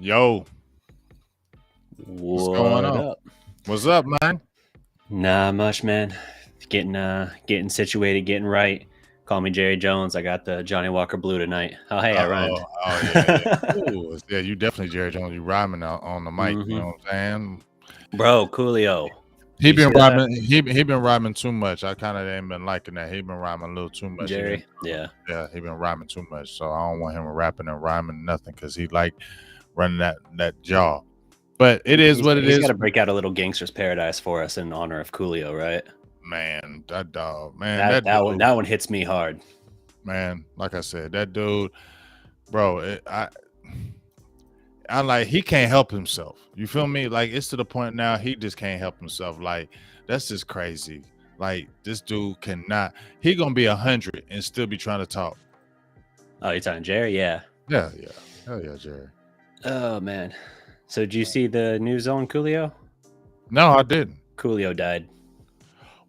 Yo, what's going What on? up? What's up, man? Not much, man. Getting situated, getting right. Call me Jerry Jones. I got the Johnny Walker Blue tonight. Oh, hey, I rhymed. Oh yeah, yeah. Ooh, yeah, you definitely Jerry Jones. You rhyming on the mic. You know hmm what I'm saying? Bro, Coolio. He You been see that, rhyming. He been rhyming too much. I kind of ain't been liking that. He been rhyming a little too much. He been Jerry? Yeah. yeah. He been rhyming too much. So I don't want him rapping and rhyming nothing because he like running that jaw. But it is He's, what it he's got is, to break out a little Gangster's Paradise for us in honor of Coolio, right? man. That dog, man. That That that one dude, that one hits me hard. man. Like I said, that dude, bro. I like he can't help himself. You feel me? Like it's to the point now he just can't help himself. Like that's just crazy. Like this dude cannot. He gonna be 100 and still be trying to talk. Oh, you're talking Jerry? Yeah. Yeah, yeah, hell yeah, Jerry. Oh man. So did you see the news on Coolio? No, I didn't. Coolio died.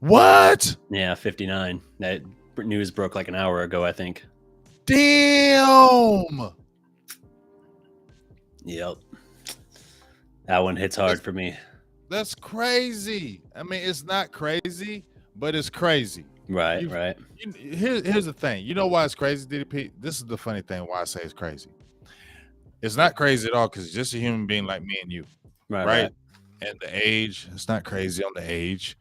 What? Yeah, 59. That news broke like an hour ago, I think. Damn. Yep. That one hits hard for me. That's crazy. I mean, it's not crazy, but it's crazy. Right, right. Here's the thing. You know why it's crazy, DDP? This is the funny thing why I say it's crazy. It's not crazy at all because it's just a human being like me and you. Right? And the age, it's not crazy on the age,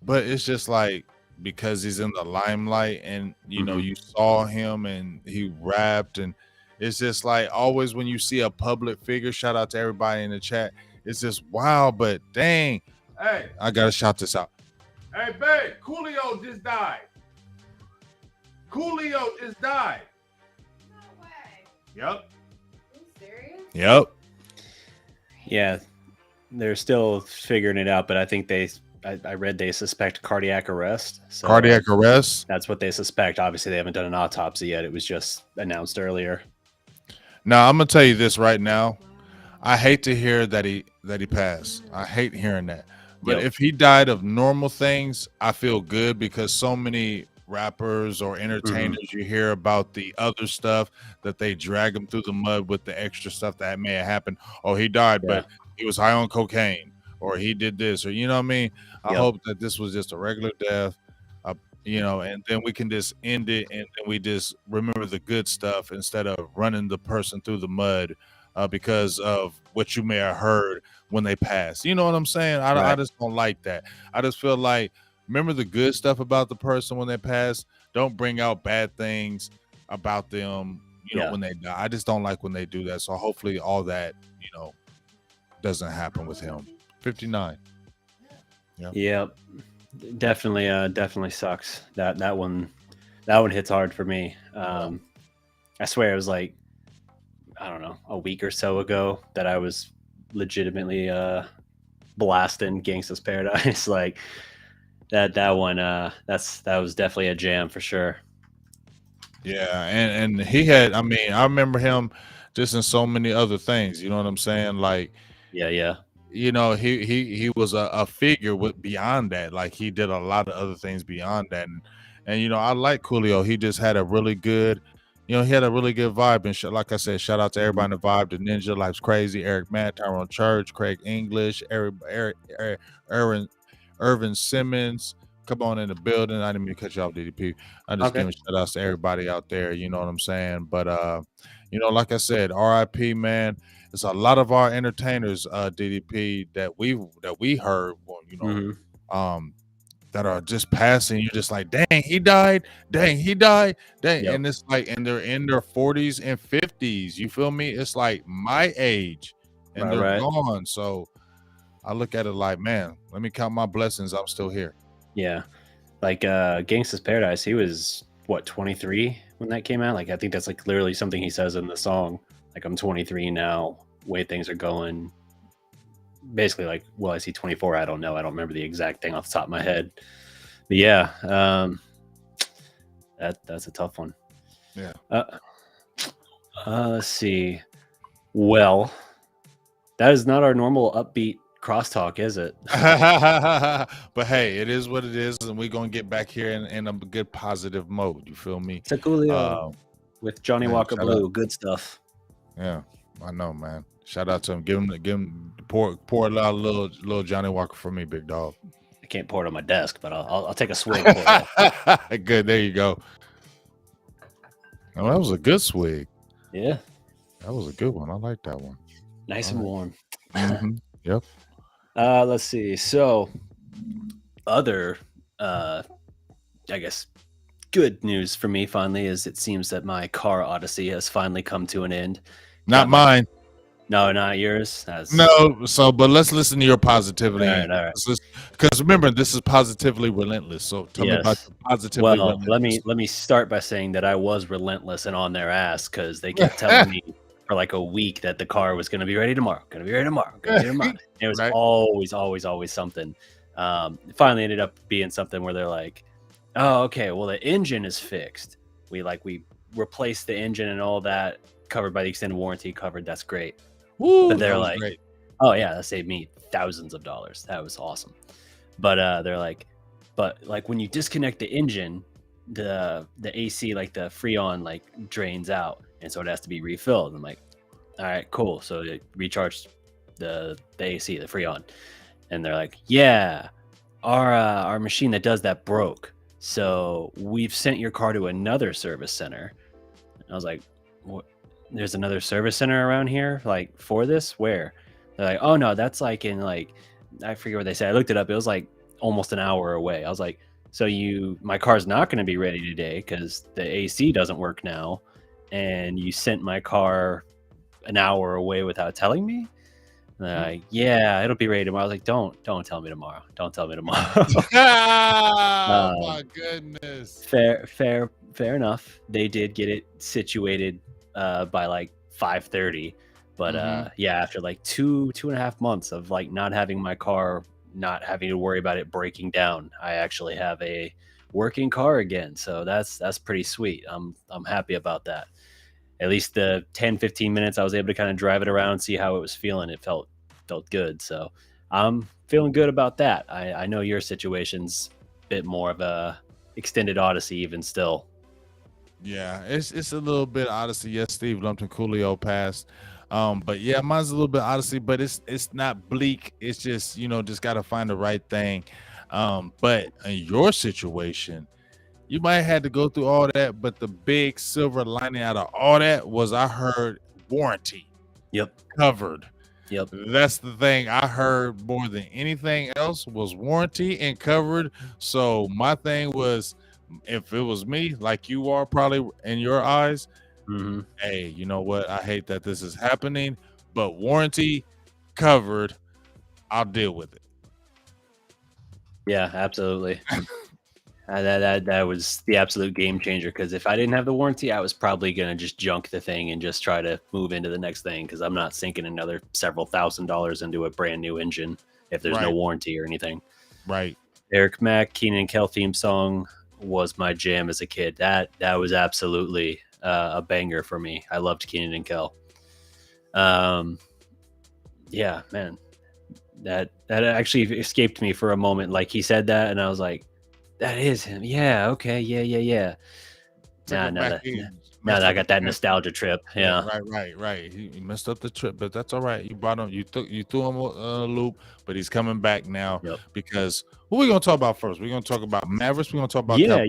but it's just like because he's in the limelight and you know you saw him and he rapped and it's just like always when you see a public figure, shout out to everybody in the chat, it's just wow, but dang. Hey, I gotta shout this out. Hey, babe, Coolio just died. Coolio just died. No way. Yep. Are you serious? Yep. Yeah, they're still figuring it out, but I think I read they suspect cardiac arrest. So Cardiac arrest. That's what they suspect. Obviously, they haven't done an autopsy yet. It was just announced earlier. Now I'm gonna tell you this right now. I hate to hear that he passed. I hate hearing that. But if he died of normal things, I feel good because so many rappers or entertainers you hear about the other stuff that they drag them through the mud with the extra stuff that may have happened. Oh, he died, but he was high on cocaine or he did this or you know what I mean? I hope that this was just a regular death. You know, and then we can just end it and then we just remember the good stuff instead of running the person through the mud because of what you may have heard when they pass. You know what I'm saying? I just don't like that. I just feel like remember the good stuff about the person when they pass. Don't bring out bad things about them, you know, when they die. I just don't like when they do that. So hopefully all that, you know, doesn't happen with him. 59. Yeah. Yep. Definitely sucks. That one hits hard for me. I swear it was like I don't know, a week or so ago that I was legitimately blasting Gangsta's Paradise. Like that one that was definitely a jam for sure. Yeah, and he had I mean, I remember him just in so many other things, you know what I'm saying? Like yeah. You know, he was a figure with beyond that. Like he did a lot of other things beyond that. And you know, I like Coolio. He just had a really good he had a really good vibe. And like I said, shout out to everybody in the vibe. The Ninja Life's Crazy, Eric Matt, Tyrone Church, Craig English, Irvin Simmons. Come on in the building. I didn't mean to cut you off, DDP. I'm just giving shout outs to everybody out there. You know what I'm saying? But you know, like I said, RIP, man. There's a lot of our entertainers, DDP, that we heard, you know, that are just passing. You're just like, dang, he died. Dang, he died. Dang, and it's like, and they're in their 40s and 50s. You feel me? It's like my age, and they're gone. So I look at it like, man, let me count my blessings. I'm still here. Yeah, like Gangsta's Paradise. He was what 23 when that came out. Like I think that's like literally something he says in the song. Like I'm 23 now. Way things are going. Basically, like, well, I see 24. I don't know. I don't remember the exact thing off the top of my head. But yeah, that's a tough one. Yeah. Let's see. Well, that is not our normal upbeat crosstalk, is it? But hey, it is what it is, and we're gonna get back here in a good positive mode. You feel me? It's a Coolio with Johnny Walker Blue. Good stuff. Yeah, I know, man. Shout out to him. Give him pour a lot of little Johnny Walker for me, big dog. I can't pour it on my desk, but I'll take a swig for you. Good. There you go. Oh, that was a good swig. Yeah. That was a good one. I like that one. Nice and warm. Mm-hmm. Yep. Let's see. So, other, I guess, good news for me finally is it seems that my car odyssey has finally come to an end. Not mine. No, not yours. No. So, but let's listen to your positivity. All right. Because remember, this is positively relentless. So, tell me about your positively relentless. Let me start by saying that I was relentless and on their ass because they kept telling me for like a week that the car was going to be ready tomorrow. It was always something. Finally ended up being something where they're like, oh, okay, well, the engine is fixed. We replaced the engine and all that, covered by the extended warranty, covered. That's great. Woo, but they're like, great. Oh yeah, that saved me thousands of dollars. That was awesome. But they're like, but like when you disconnect the engine, the AC, like the Freon, like drains out, and so it has to be refilled. I'm like, all right, cool. So it recharged the AC, the Freon, and they're like, yeah, our machine that does that broke, so we've sent your car to another service center. And I was like, what? There's another service center around here, like for this? Where? They're like, oh no, that's like in like, I forget what they said. I looked it up. It was like almost an hour away. I was like, so my car's not going to be ready today because the AC doesn't work now, and you sent my car an hour away without telling me? And they're like, yeah, it'll be ready tomorrow. I was like, don't tell me tomorrow. Don't tell me tomorrow. Oh my goodness. Fair enough. They did get it situated by like 5:30, but yeah, after like two and a half months of like not having my car, not having to worry about it breaking down, I actually have a working car again. So that's pretty sweet. I'm happy about that. At least the 10-15 minutes I was able to kind of drive it around, see how it was feeling. It felt good. So I'm feeling good about that. I know your situation's a bit more of a extended odyssey even still. Yeah, it's a little bit odyssey. Yes, Steve Lumpton Coolio passed. But yeah, mine's a little bit odyssey, but it's not bleak. It's just, just got to find the right thing. But in your situation, you might have had to go through all that, but the big silver lining out of all that was I heard warranty. Yep. Covered. Yep. That's the thing I heard more than anything else was warranty and covered. So my thing was, if it was me, like you are probably in your eyes, hey, you know what? I hate that this is happening, but warranty covered, I'll deal with it. Yeah, absolutely. That was the absolute game changer, because if I didn't have the warranty, I was probably going to just junk the thing and just try to move into the next thing, because I'm not sinking another several $1,000s into a brand new engine if there's no warranty or anything. Right. Eric Mack, Keenan and Kel theme song was my jam as a kid. That was absolutely a banger for me. I loved Keenan and Kel. Yeah, man, that actually escaped me for a moment. Like he said that, and I was like, that is him. Yeah. Okay. Yeah. Now that I got that nostalgia trip. Yeah. Right. He messed up the trip, but that's all right. You brought him. You threw him a loop, but he's coming back now. Yep. Because who are we gonna talk about first? We're gonna talk about Mavericks. We're gonna talk about yeah.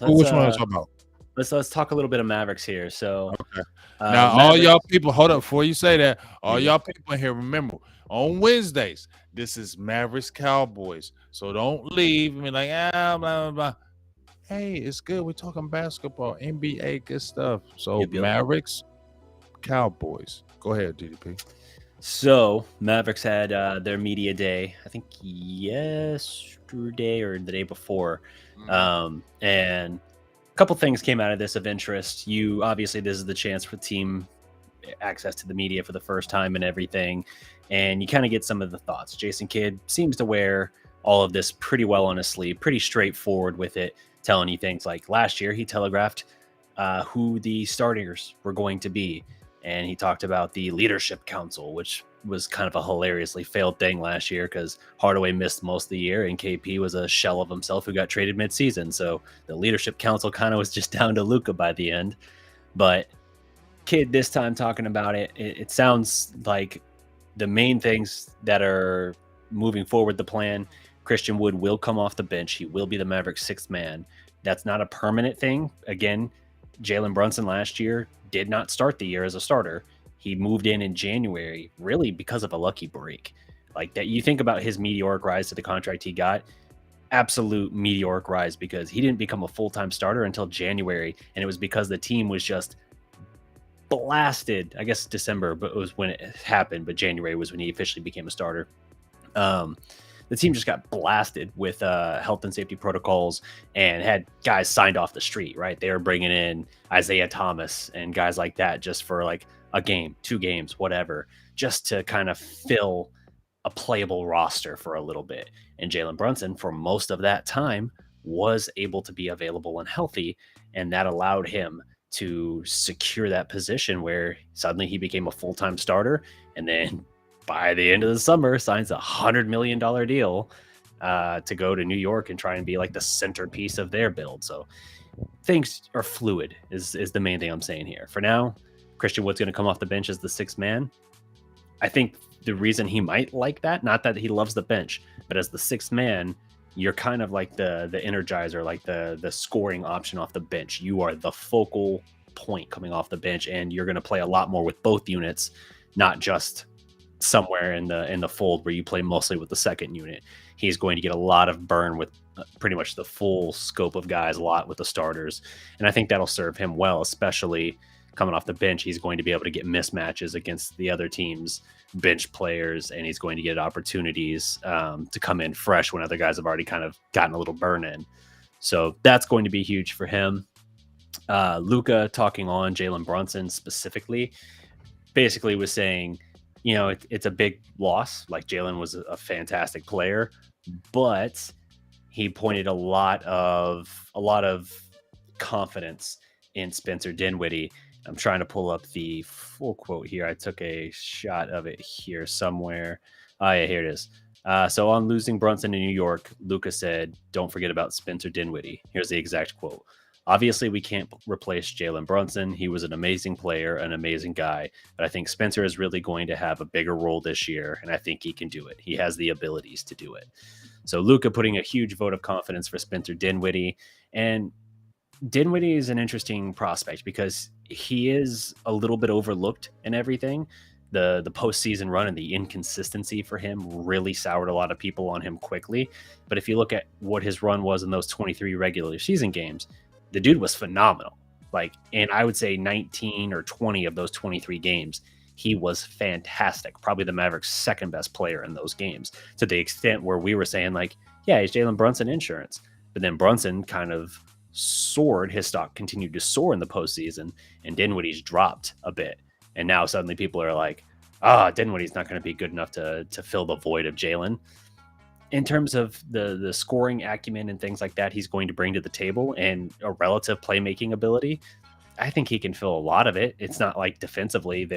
Which one want to talk about? Let's talk a little bit of Mavericks here. So okay. Now all y'all people, hold up before you say that. All y'all people in here, remember on Wednesdays, this is Mavericks Cowboys. So don't leave and be like, blah blah blah. Hey, it's good. We're talking basketball, NBA, good stuff. So Yep. Mavericks, Cowboys. Go ahead, DDP. So Mavericks had their media day, I think yesterday or the day before, and a couple things came out of this of interest. Obviously, this is the chance for team access to the media for the first time and everything, and you kind of get some of the thoughts. Jason Kidd seems to wear all of this pretty well on his sleeve, pretty straightforward with it, telling you things like last year he telegraphed who the starters were going to be. And he talked about the leadership council, which was kind of a hilariously failed thing last year because Hardaway missed most of the year and KP was a shell of himself who got traded midseason. So the leadership council kind of was just down to Luka by the end. But Kid this time talking about it. It sounds like the main things that are moving forward the plan, Christian Wood will come off the bench. He will be the Mavericks' sixth man. That's not a permanent thing. Again, Jalen Brunson last year did not start the year as a starter. He moved in January, really because of a lucky break. Like that, you think about his meteoric rise to the contract he got, absolute meteoric rise, because he didn't become a full-time starter until January, and it was because the team was just blasted. I guess December, but it was when it happened, but January was when he officially became a starter. The team just got blasted with health and safety protocols and had guys signed off the street, right? They were bringing in Isaiah Thomas and guys like that just for like a game, 2 games, whatever, just to kind of fill a playable roster for a little bit. And Jalen Brunson, for most of that time, was able to be available and healthy, and that allowed him to secure that position where suddenly he became a full-time starter, and then by the end of the summer signs $100 million deal to go to New York and try and be like the centerpiece of their build. So things are fluid is the main thing I'm saying here. For now, Christian Wood's going to come off the bench as the sixth man. I think the reason he might like that, not that he loves the bench, but as the sixth man, you're kind of like the energizer, like the scoring option off the bench. You are the focal point coming off the bench, and you're going to play a lot more with both units, not just somewhere in the fold where you play mostly with the second unit. He's going to get a lot of burn with pretty much the full scope of guys, a lot with the starters, and I think that'll serve him well, especially coming off the bench. He's going to be able to get mismatches against the other team's bench players, and he's going to get opportunities to come in fresh when other guys have already kind of gotten a little burn in. So that's going to be huge for him. Luka, talking on Jalen Brunson specifically, basically was saying, you know, it's a big loss. Like, Jalen was a fantastic player, but he pointed a lot of confidence in Spencer Dinwiddie. I'm trying to pull up the full quote here. I took a shot of it here somewhere. Yeah, here it is. So on losing Brunson in New York, Luka said, "Don't forget about Spencer Dinwiddie." Here's the exact quote. "Obviously, we can't replace Jalen Brunson. He was an amazing player, an amazing guy. But I think Spencer is really going to have a bigger role this year, and I think he can do it. He has the abilities to do it." So Luka putting a huge vote of confidence for Spencer Dinwiddie. And Dinwiddie is an interesting prospect because he is a little bit overlooked in everything. The postseason run and the inconsistency for him really soured a lot of people on him quickly. But if you look at what his run was in those 23 regular season games, the dude was phenomenal. Like, and I would say 19 or 20 of those 23 games, he was fantastic. Probably the Mavericks' second best player in those games, to the extent where we were saying, like, yeah, he's Jalen Brunson insurance. But then Brunson kind of soared. His stock continued to soar in the postseason, and Dinwiddie's dropped a bit. And now suddenly people are like, Dinwiddie's not going to be good enough to fill the void of Jalen. In terms of the scoring acumen and things like that he's going to bring to the table and a relative playmaking ability, I think he can fill a lot of it. It's not like defensively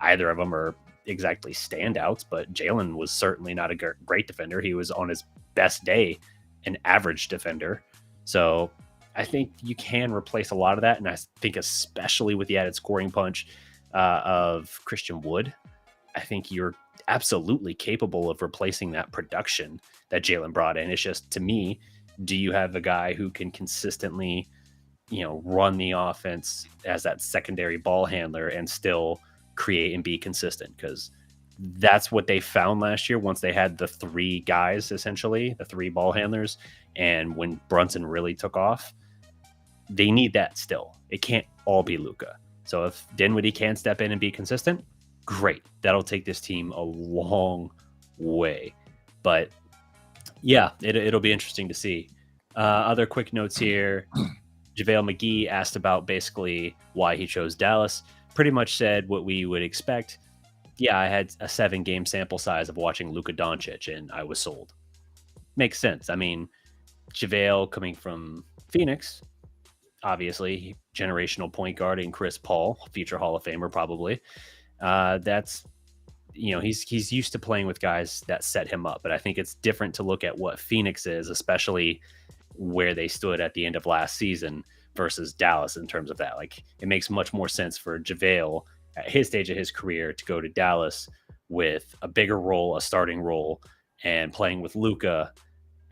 either of them are exactly standouts, but Jalen was certainly not a great defender. He was on his best day an average defender. So I think you can replace a lot of that, and I think especially with the added scoring punch of Christian Wood, I think you're absolutely capable of replacing that production that Jalen brought in. It's just, to me, do you have a guy who can consistently, run the offense as that secondary ball handler and still create and be consistent? Because that's what they found last year once they had the 3 guys, essentially, the 3 ball handlers. And when Brunson really took off, they need that still. It can't all be Luka. So if Dinwiddie can step in and be consistent, great. That'll take this team a long way. But yeah, it'll be interesting to see. Other quick notes here. JaVale McGee asked about basically why he chose Dallas. Pretty much said what we would expect. Yeah, I had a 7-game sample size of watching Luka Doncic, and I was sold. Makes sense. I mean, JaVale coming from Phoenix, obviously, generational point guard in Chris Paul, future Hall of Famer probably. That's, he's used to playing with guys that set him up. But I think it's different to look at what Phoenix is, especially where they stood at the end of last season, versus Dallas in terms of that. Like, it makes much more sense for JaVale at his stage of his career to go to Dallas with a bigger role, a starting role, and playing with Luka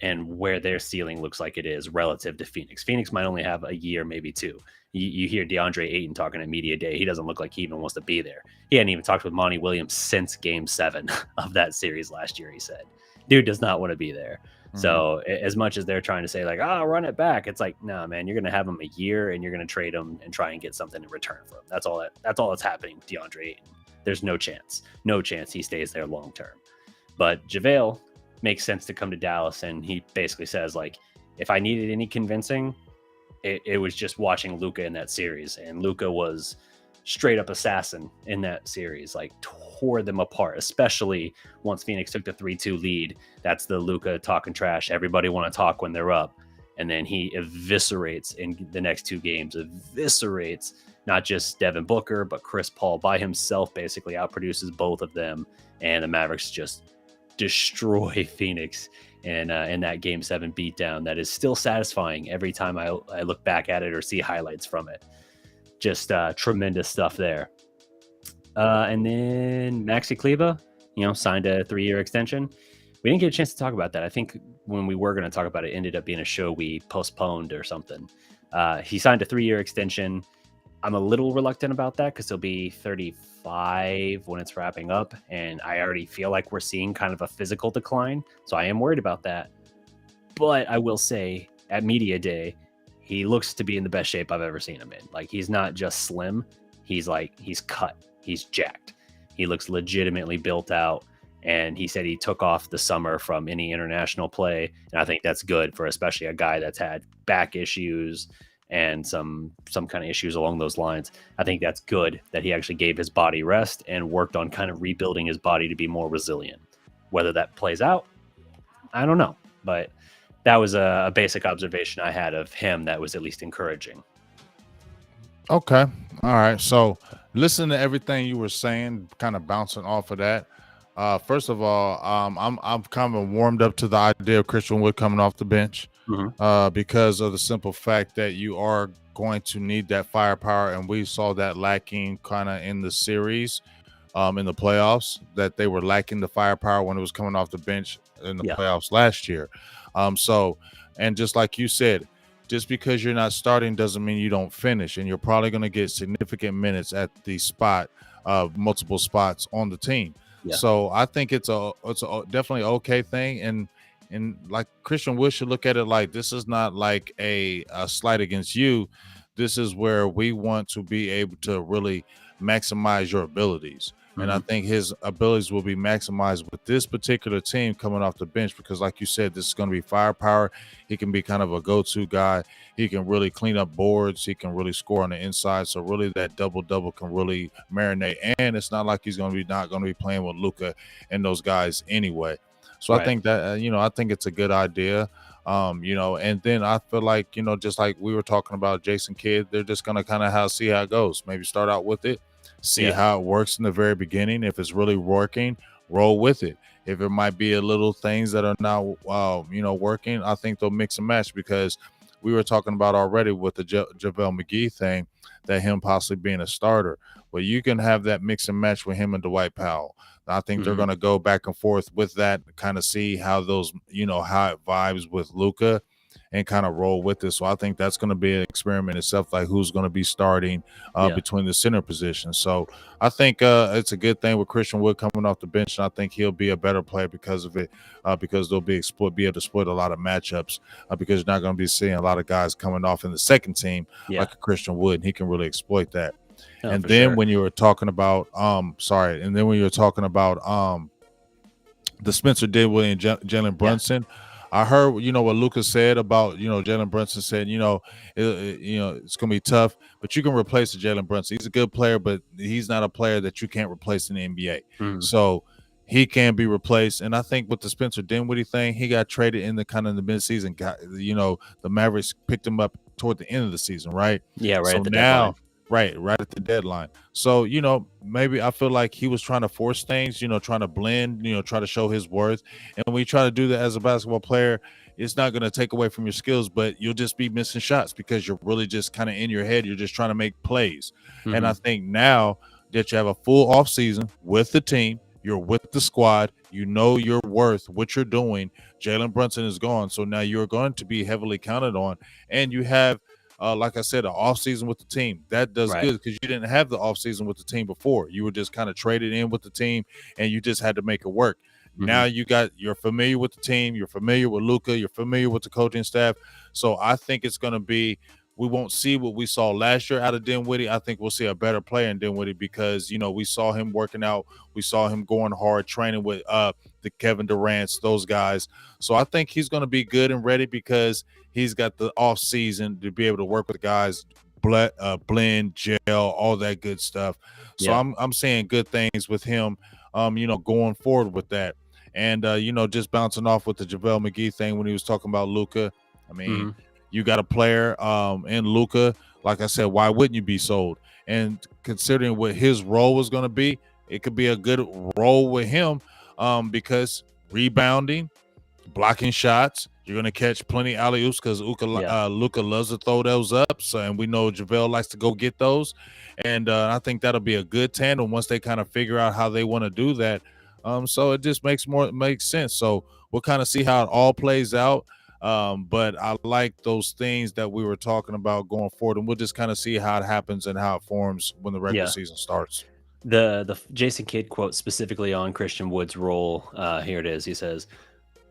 and where their ceiling looks like it is relative to Phoenix. Phoenix might only have a year, maybe two. You hear DeAndre Ayton talking at media day. He doesn't look like he even wants to be there. He hadn't even talked with Monty Williams since game 7 of that series last year, he said. Dude does not want to be there. Mm-hmm. So as much as they're trying to say like, run it back, it's like, no, man, you're going to have him a year and you're going to trade him and try and get something in return for him. That's all that's happening with DeAndre Ayton. There's no chance he stays there long term. But JaVale makes sense to come to Dallas, and he basically says, like, if I needed any convincing, it was just watching Luka in that series, and Luka was straight up assassin in that series, like tore them apart, especially once Phoenix took the 3-2 lead. That's the Luka talking trash. Everybody want to talk when they're up, and then he eviscerates in the next 2 games, eviscerates not just Devin Booker, but Chris Paul by himself, basically outproduces both of them, and the Mavericks just destroy Phoenix in that game 7 beatdown. That is still satisfying every time I look back at it or see highlights from it. Just tremendous stuff there. And then Maxi Kleber, signed a 3-year extension. We didn't get a chance to talk about that. I think when we were going to talk about it, ended up being a show we postponed or something. He signed a 3-year extension. I'm a little reluctant about that because he'll be 35 when it's wrapping up, and I already feel like we're seeing kind of a physical decline, so I am worried about that. But I will say, at media day, he looks to be in the best shape I've ever seen him in. Like, he's not just slim, he's cut, he's jacked. He looks legitimately built out, and he said he took off the summer from any international play, and I think that's good for especially a guy that's had back issues and some kind of issues along those lines. I think that's good that he actually gave his body rest and worked on kind of rebuilding his body to be more resilient. Whether that plays out, I don't know. But that was a basic observation I had of him that was at least encouraging. Okay. All right. So listen to everything you were saying, kind of bouncing off of that. First of all, I'm kind of warmed up to the idea of Christian Wood coming off the bench. Mm-hmm. Because of the simple fact that you are going to need that firepower, and we saw that lacking kind of in the series, in the playoffs, that they were lacking the firepower when it was coming off the bench in the playoffs last year. So, and just like you said, just because you're not starting doesn't mean you don't finish, and you're probably going to get significant minutes at the spot, multiple spots on the team. Yeah. So I think it's a definitely okay thing, and like Christian Wood should look at it like this is not like a slight against you. This is where we want to be able to really maximize your abilities. Mm-hmm. And I think his abilities will be maximized with this particular team coming off the bench because, like you said, this is going to be firepower. He can be kind of a go-to guy. He can really clean up boards. He can really score on the inside. So really that double-double can really marinate. And it's not like he's going to be not going to be playing with Luka and those guys anyway. So right. I think that, I think it's a good idea, and then I feel like, just like we were talking about Jason Kidd, they're just going to kind of see how it goes. Maybe start out with it, see how it works in the very beginning. If it's really working, roll with it. If it might be a little things that are not, working, I think they'll mix and match because we were talking about already with the JaVale McGee thing, that him possibly being a starter. Well, you can have that mix and match with him and Dwight Powell. I think they're going to go back and forth with that, kind of see how those, how it vibes with Luka and kind of roll with it. So I think that's going to be an experiment itself, like who's going to be starting between the center positions. So I think it's a good thing with Christian Wood coming off the bench, and I think he'll be a better player because of it, because they'll be able to split a lot of matchups because you're not going to be seeing a lot of guys coming off in the second team like a Christian Wood, and he can really exploit that. And then when you were talking about the Spencer Dinwiddie and Jalen Brunson, I heard what Lucas said about Jalen Brunson said it's gonna be tough, but you can replace Jalen Brunson. He's a good player, but he's not a player that you can't replace in the NBA. So he can be replaced. And I think with the Spencer Dinwiddie thing, he got traded in the kind of the midseason. The Mavericks picked him up toward the end of the season, right? Yeah, right. So at the deadline. Right at the deadline. So, maybe I feel like he was trying to force things, trying to blend, try to show his worth. And when you try to do that as a basketball player, it's not going to take away from your skills, but you'll just be missing shots because you're really just kind of in your head. You're just trying to make plays. Mm-hmm. And I think now that you have a full off season with the team, you're with the squad, you know your worth, what you're doing. Jalen Brunson is gone. So now you're going to be heavily counted on. And you have, like I said, an offseason with the team. That does good because you didn't have the offseason with the team before. You were just kind of traded in with the team and you just had to make it work. Mm-hmm. Now you're familiar with the team. You're familiar with Luka. You're familiar with the coaching staff. So I think it's going to be, we won't see what we saw last year out of Dinwiddie. I think we'll see a better player in Dinwiddie because, we saw him working out. We saw him going hard, training with the Kevin Durant's, those guys. So I think he's going to be good and ready because he's got the off season to be able to work with guys, blend, gel, all that good stuff. So I'm saying good things with him, going forward with that. And, just bouncing off with the JaVale McGee thing when he was talking about Luka. I mean, you got a player in Luka. Like I said, why wouldn't you be sold? And considering what his role was going to be, it could be a good role with him because rebounding, blocking shots, you're going to catch plenty alley-oops because Luka loves to throw those up. So, and we know JaVale likes to go get those. And I think that'll be a good tandem once they kind of figure out how they want to do that. So it just makes sense. So we'll kind of see how it all plays out. But I like those things that we were talking about going forward, and we'll just kind of see how it happens and how it forms when the regular season starts. The Jason Kidd quote specifically on Christian Wood's role, here it is. He says,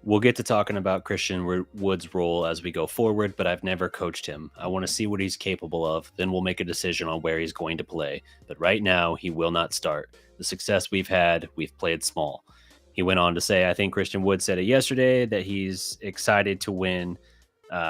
"We'll get to talking about Christian Wood's role as we go forward, but I've never coached him. I want to see what he's capable of. Then we'll make a decision on where he's going to play. But right now, he will not start. The success we've had, we've played small." He went on to say, I think Christian Wood said it yesterday, that he's excited to win.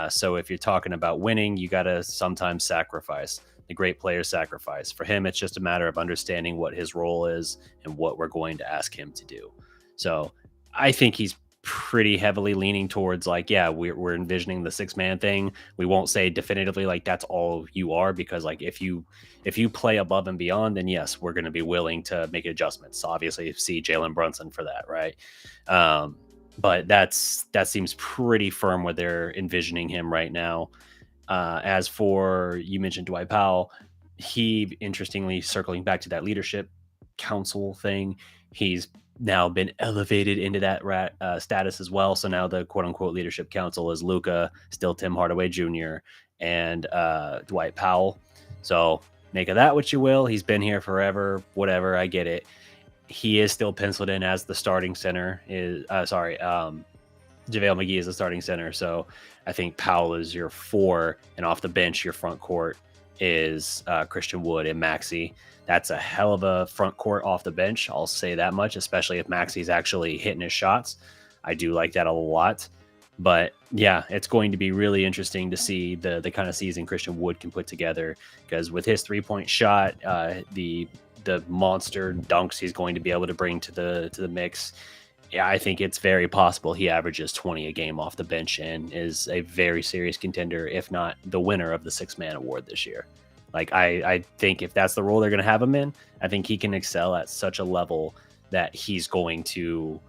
So if you're talking about winning, you got to sometimes sacrifice. The great players sacrifice. For him, it's just a matter of understanding what his role is and what we're going to ask him to do. So I think he's pretty heavily leaning towards we're envisioning the 6-man thing. We won't say definitively that's all you are, because if you play above and beyond, then yes, we're going to be willing to make adjustments. So obviously see Jalen Brunson for that, right? But that seems pretty firm where they're envisioning him right now. As for, you mentioned Dwight Powell, he, interestingly, circling back to that leadership council thing, he's now been elevated into that status as well. So now the quote-unquote leadership council is Luka, still Tim Hardaway Jr., and Dwight Powell. So make of that what you will. He's been here forever, whatever, I get it. He is still penciled in as the starting center. JaVale McGee is the starting center. So I think Powell is your 4, and off the bench, your front court is Christian Wood and Maxey. That's a hell of a front court off the bench. I'll say that much, especially if Maxey's actually hitting his shots. I do like that a lot. But yeah, it's going to be really interesting to see the kind of season Christian Wood can put together, because with his 3-point shot, the monster dunks he's going to be able to bring to the mix, yeah, I think it's very possible he averages 20 a game off the bench and is a very serious contender, if not the winner of the 6-man award this year. I think if that's the role they're going to have him in, I think he can excel at such a level that he's going to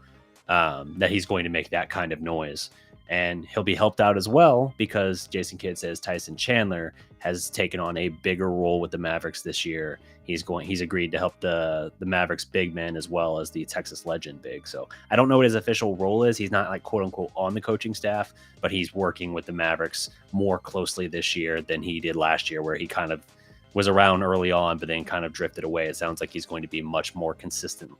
make that kind of noise. And he'll be helped out as well because Jason Kidd says Tyson Chandler has taken on a bigger role with the Mavericks this year. He's agreed to help the Mavericks big men as well as the Texas legend big. So I don't know what his official role is. He's not quote unquote on the coaching staff, but he's working with the Mavericks more closely this year than he did last year, where he kind of was around early on, but then kind of drifted away. It sounds like he's going to be much more consistent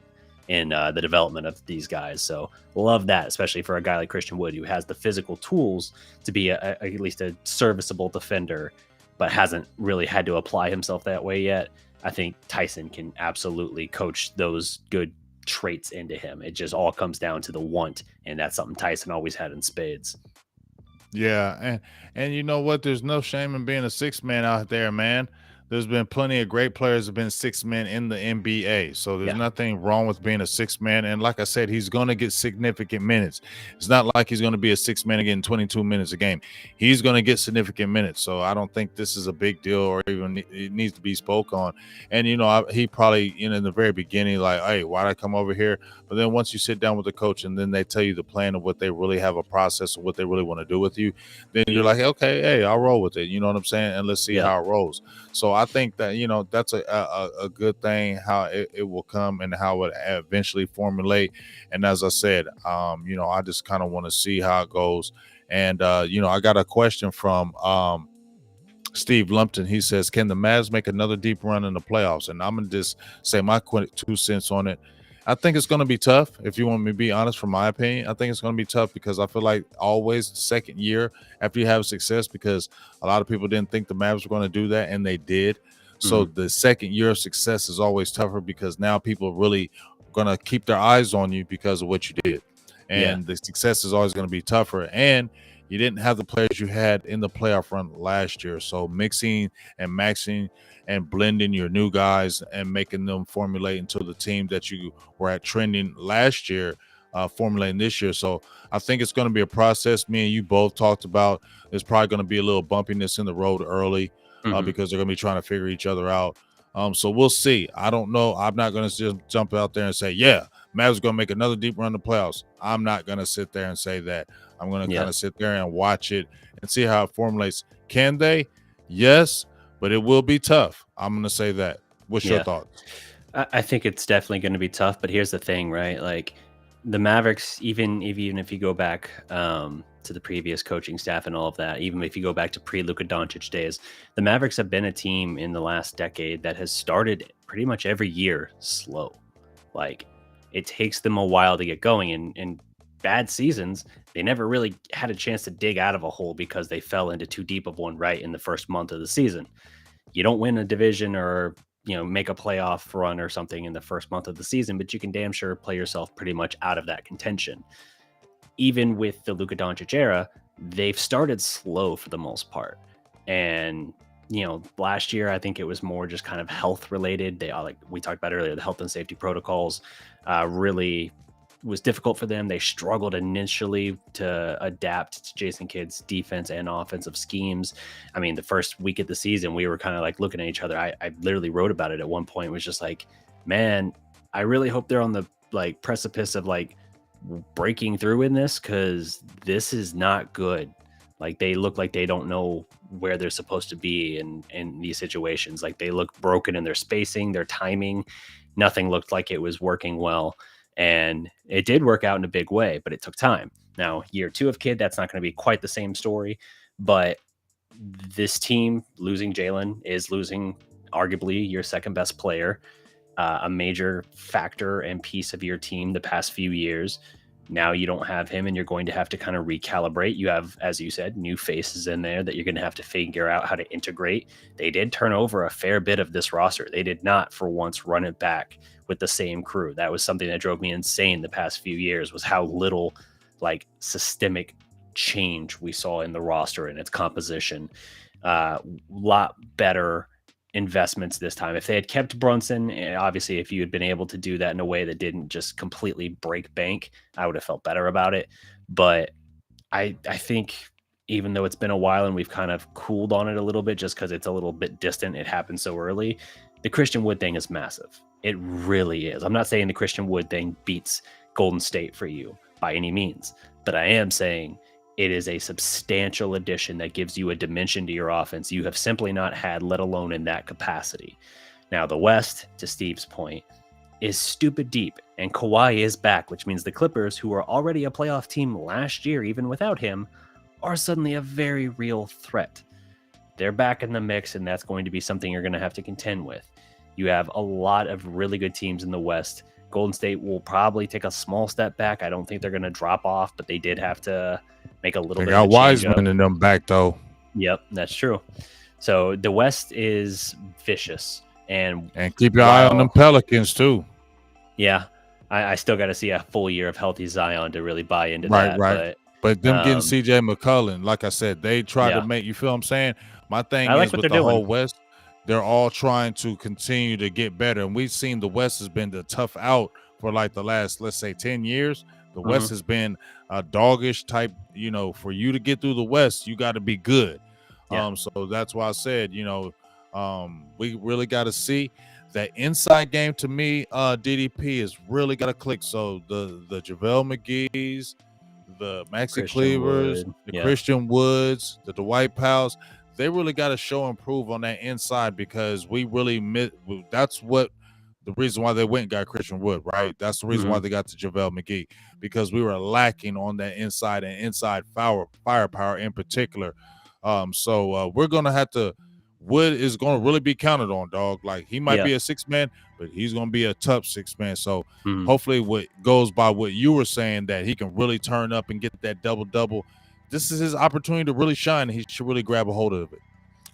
in the development of these guys. So love that, especially for a guy like Christian Wood, who has the physical tools to be at least a serviceable defender, but hasn't really had to apply himself that way yet. I think Tyson can absolutely coach those good traits into him. It just all comes down to the want, and that's something Tyson always had in spades. Yeah, and you know what? There's no shame in being a 6-man out there, man. there's been plenty of great players have been 6 men in the NBA. So there's nothing wrong with being a 6 man. And like I said, he's going to get significant minutes. It's not like he's going to be a 6 man and getting 22 minutes a game. He's going to get significant minutes. So I don't think this is a big deal or even it needs to be spoke on. And, he probably, in the very beginning, like, hey, why'd I come over here? But then once you sit down with the coach and then they tell you the plan of what they really have a process of what they really want to do with you, then you're like, okay, hey, I'll roll with it. You know what I'm saying? And let's see how it rolls. So I think that, that's a good thing, how it will come and how it eventually formulate. And as I said, I just kind of want to see how it goes. And, I got a question from Steve Lumpton. He says, can the Mavs make another deep run in the playoffs? And I'm going to just say my 2 cents on it. I think it's going to be tough. If you want me to be honest, from my opinion, I think it's going to be tough because I feel like always the second year after you have success, because a lot of people didn't think the Mavs were going to do that, and they did. So the second year of success is always tougher because now people are really going to keep their eyes on you because of what you did. And the success is always going to be tougher. And you didn't have the players you had in the playoff run last year. So mixing and maxing and blending your new guys and making them formulate into the team that you were at trending last year, formulating this year. So I think it's going to be a process. Me and you both talked about there's probably going to be a little bumpiness in the road early because they're going to be trying to figure each other out. So we'll see. I don't know. I'm not going to just jump out there and say, yeah, Mavs going to make another deep run in the playoffs. I'm not going to sit there and say that. I'm going to kind of sit there and watch it and see how it formulates. Can they? Yes, but it will be tough. I'm going to say that. What's your thoughts? I think it's definitely going to be tough, but here's the thing, right? Like the Mavericks, even if you go back to the previous coaching staff and all of that, even if you go back to pre-Luka Doncic days, the Mavericks have been a team in the last decade that has started pretty much every year slow. Like it takes them a while to get going, and bad seasons, they never really had a chance to dig out of a hole because they fell into too deep of one right in the first month of the season. You don't win a division or make a playoff run or something in the first month of the season, but you can damn sure play yourself pretty much out of that contention. Even with the Luka Doncic era, they've started slow for the most part. And last year, I think it was more just kind of health related. They all, like we talked about earlier, the health and safety protocols really was difficult for them. They struggled initially to adapt to Jason Kidd's defense and offensive schemes. I mean, the first week of the season, we were kind of like looking at each other. I literally wrote about it at one point. It was just like, man, I really hope they're on the precipice of breaking through in this, because this is not good. Like they look like they don't know where they're supposed to be in these situations. Like they look broken in their spacing, their timing. Nothing looked like it was working well. And it did work out in a big way, but it took time. Now, year 2 of Kidd, that's not going to be quite the same story. But this team losing Jalen is losing arguably your second best player, a major factor and piece of your team the past few years. Now you don't have him, and you're going to have to kind of recalibrate. You have, as you said, new faces in there that you're going to have to figure out how to integrate. They did turn over a fair bit of this roster. They did not for once run it back with the same crew. That was something that drove me insane the past few years, was how little systemic change we saw in the roster and its composition. Lot better investments this time. If they had kept Brunson, obviously if you had been able to do that in a way that didn't just completely break bank, I would have felt better about it. But I think even though it's been a while and we've kind of cooled on it a little bit just because it's a little bit distant, it happened so early, the Christian Wood thing is massive. It really is. I'm not saying the Christian Wood thing beats Golden State for you by any means, but I am saying it is a substantial addition that gives you a dimension to your offense you have simply not had, let alone in that capacity. Now, the West, to Steve's point, is stupid deep, and Kawhi is back, which means the Clippers, who were already a playoff team last year, even without him, are suddenly a very real threat. They're back in the mix, and that's going to be something you're going to have to contend with. You have a lot of really good teams in the West. Golden State will probably take a small step back. I don't think they're going to drop off, but they did have to make a little bit of a change up. Wiseman in them back, though. Yep, that's true. So the West is vicious. And keep your eye on them Pelicans, too. Yeah, I still got to see a full year of healthy Zion to really buy into that. Right. But them getting C.J. McCollum, like I said, they try to make, you feel what I'm saying? My thing is with the whole West, they're all trying to continue to get better. And we've seen the West has been the tough out for like the last, let's say, 10 years. The West has been a doggish type, for you to get through the West, you got to be good. Yeah. So that's why I said, we really got to see that inside game. To me, DDP has really got to click. So the JaVale McGee's, the Maxi Cleavers, the Christian Woods, the Dwight Powells, they really got to show and prove on that inside, because we really that's what the reason why they went and got Christian Wood, right? That's the reason why they got the JaVale McGee, because we were lacking on that inside and inside firepower in particular. So we're going to have to, Wood is going to really be counted on, dog. Like, he might be a 6-man, but he's going to be a tough 6-man. So hopefully what goes by what you were saying, that he can really turn up and get that double-double. This is his opportunity to really shine. He should really grab a hold of it.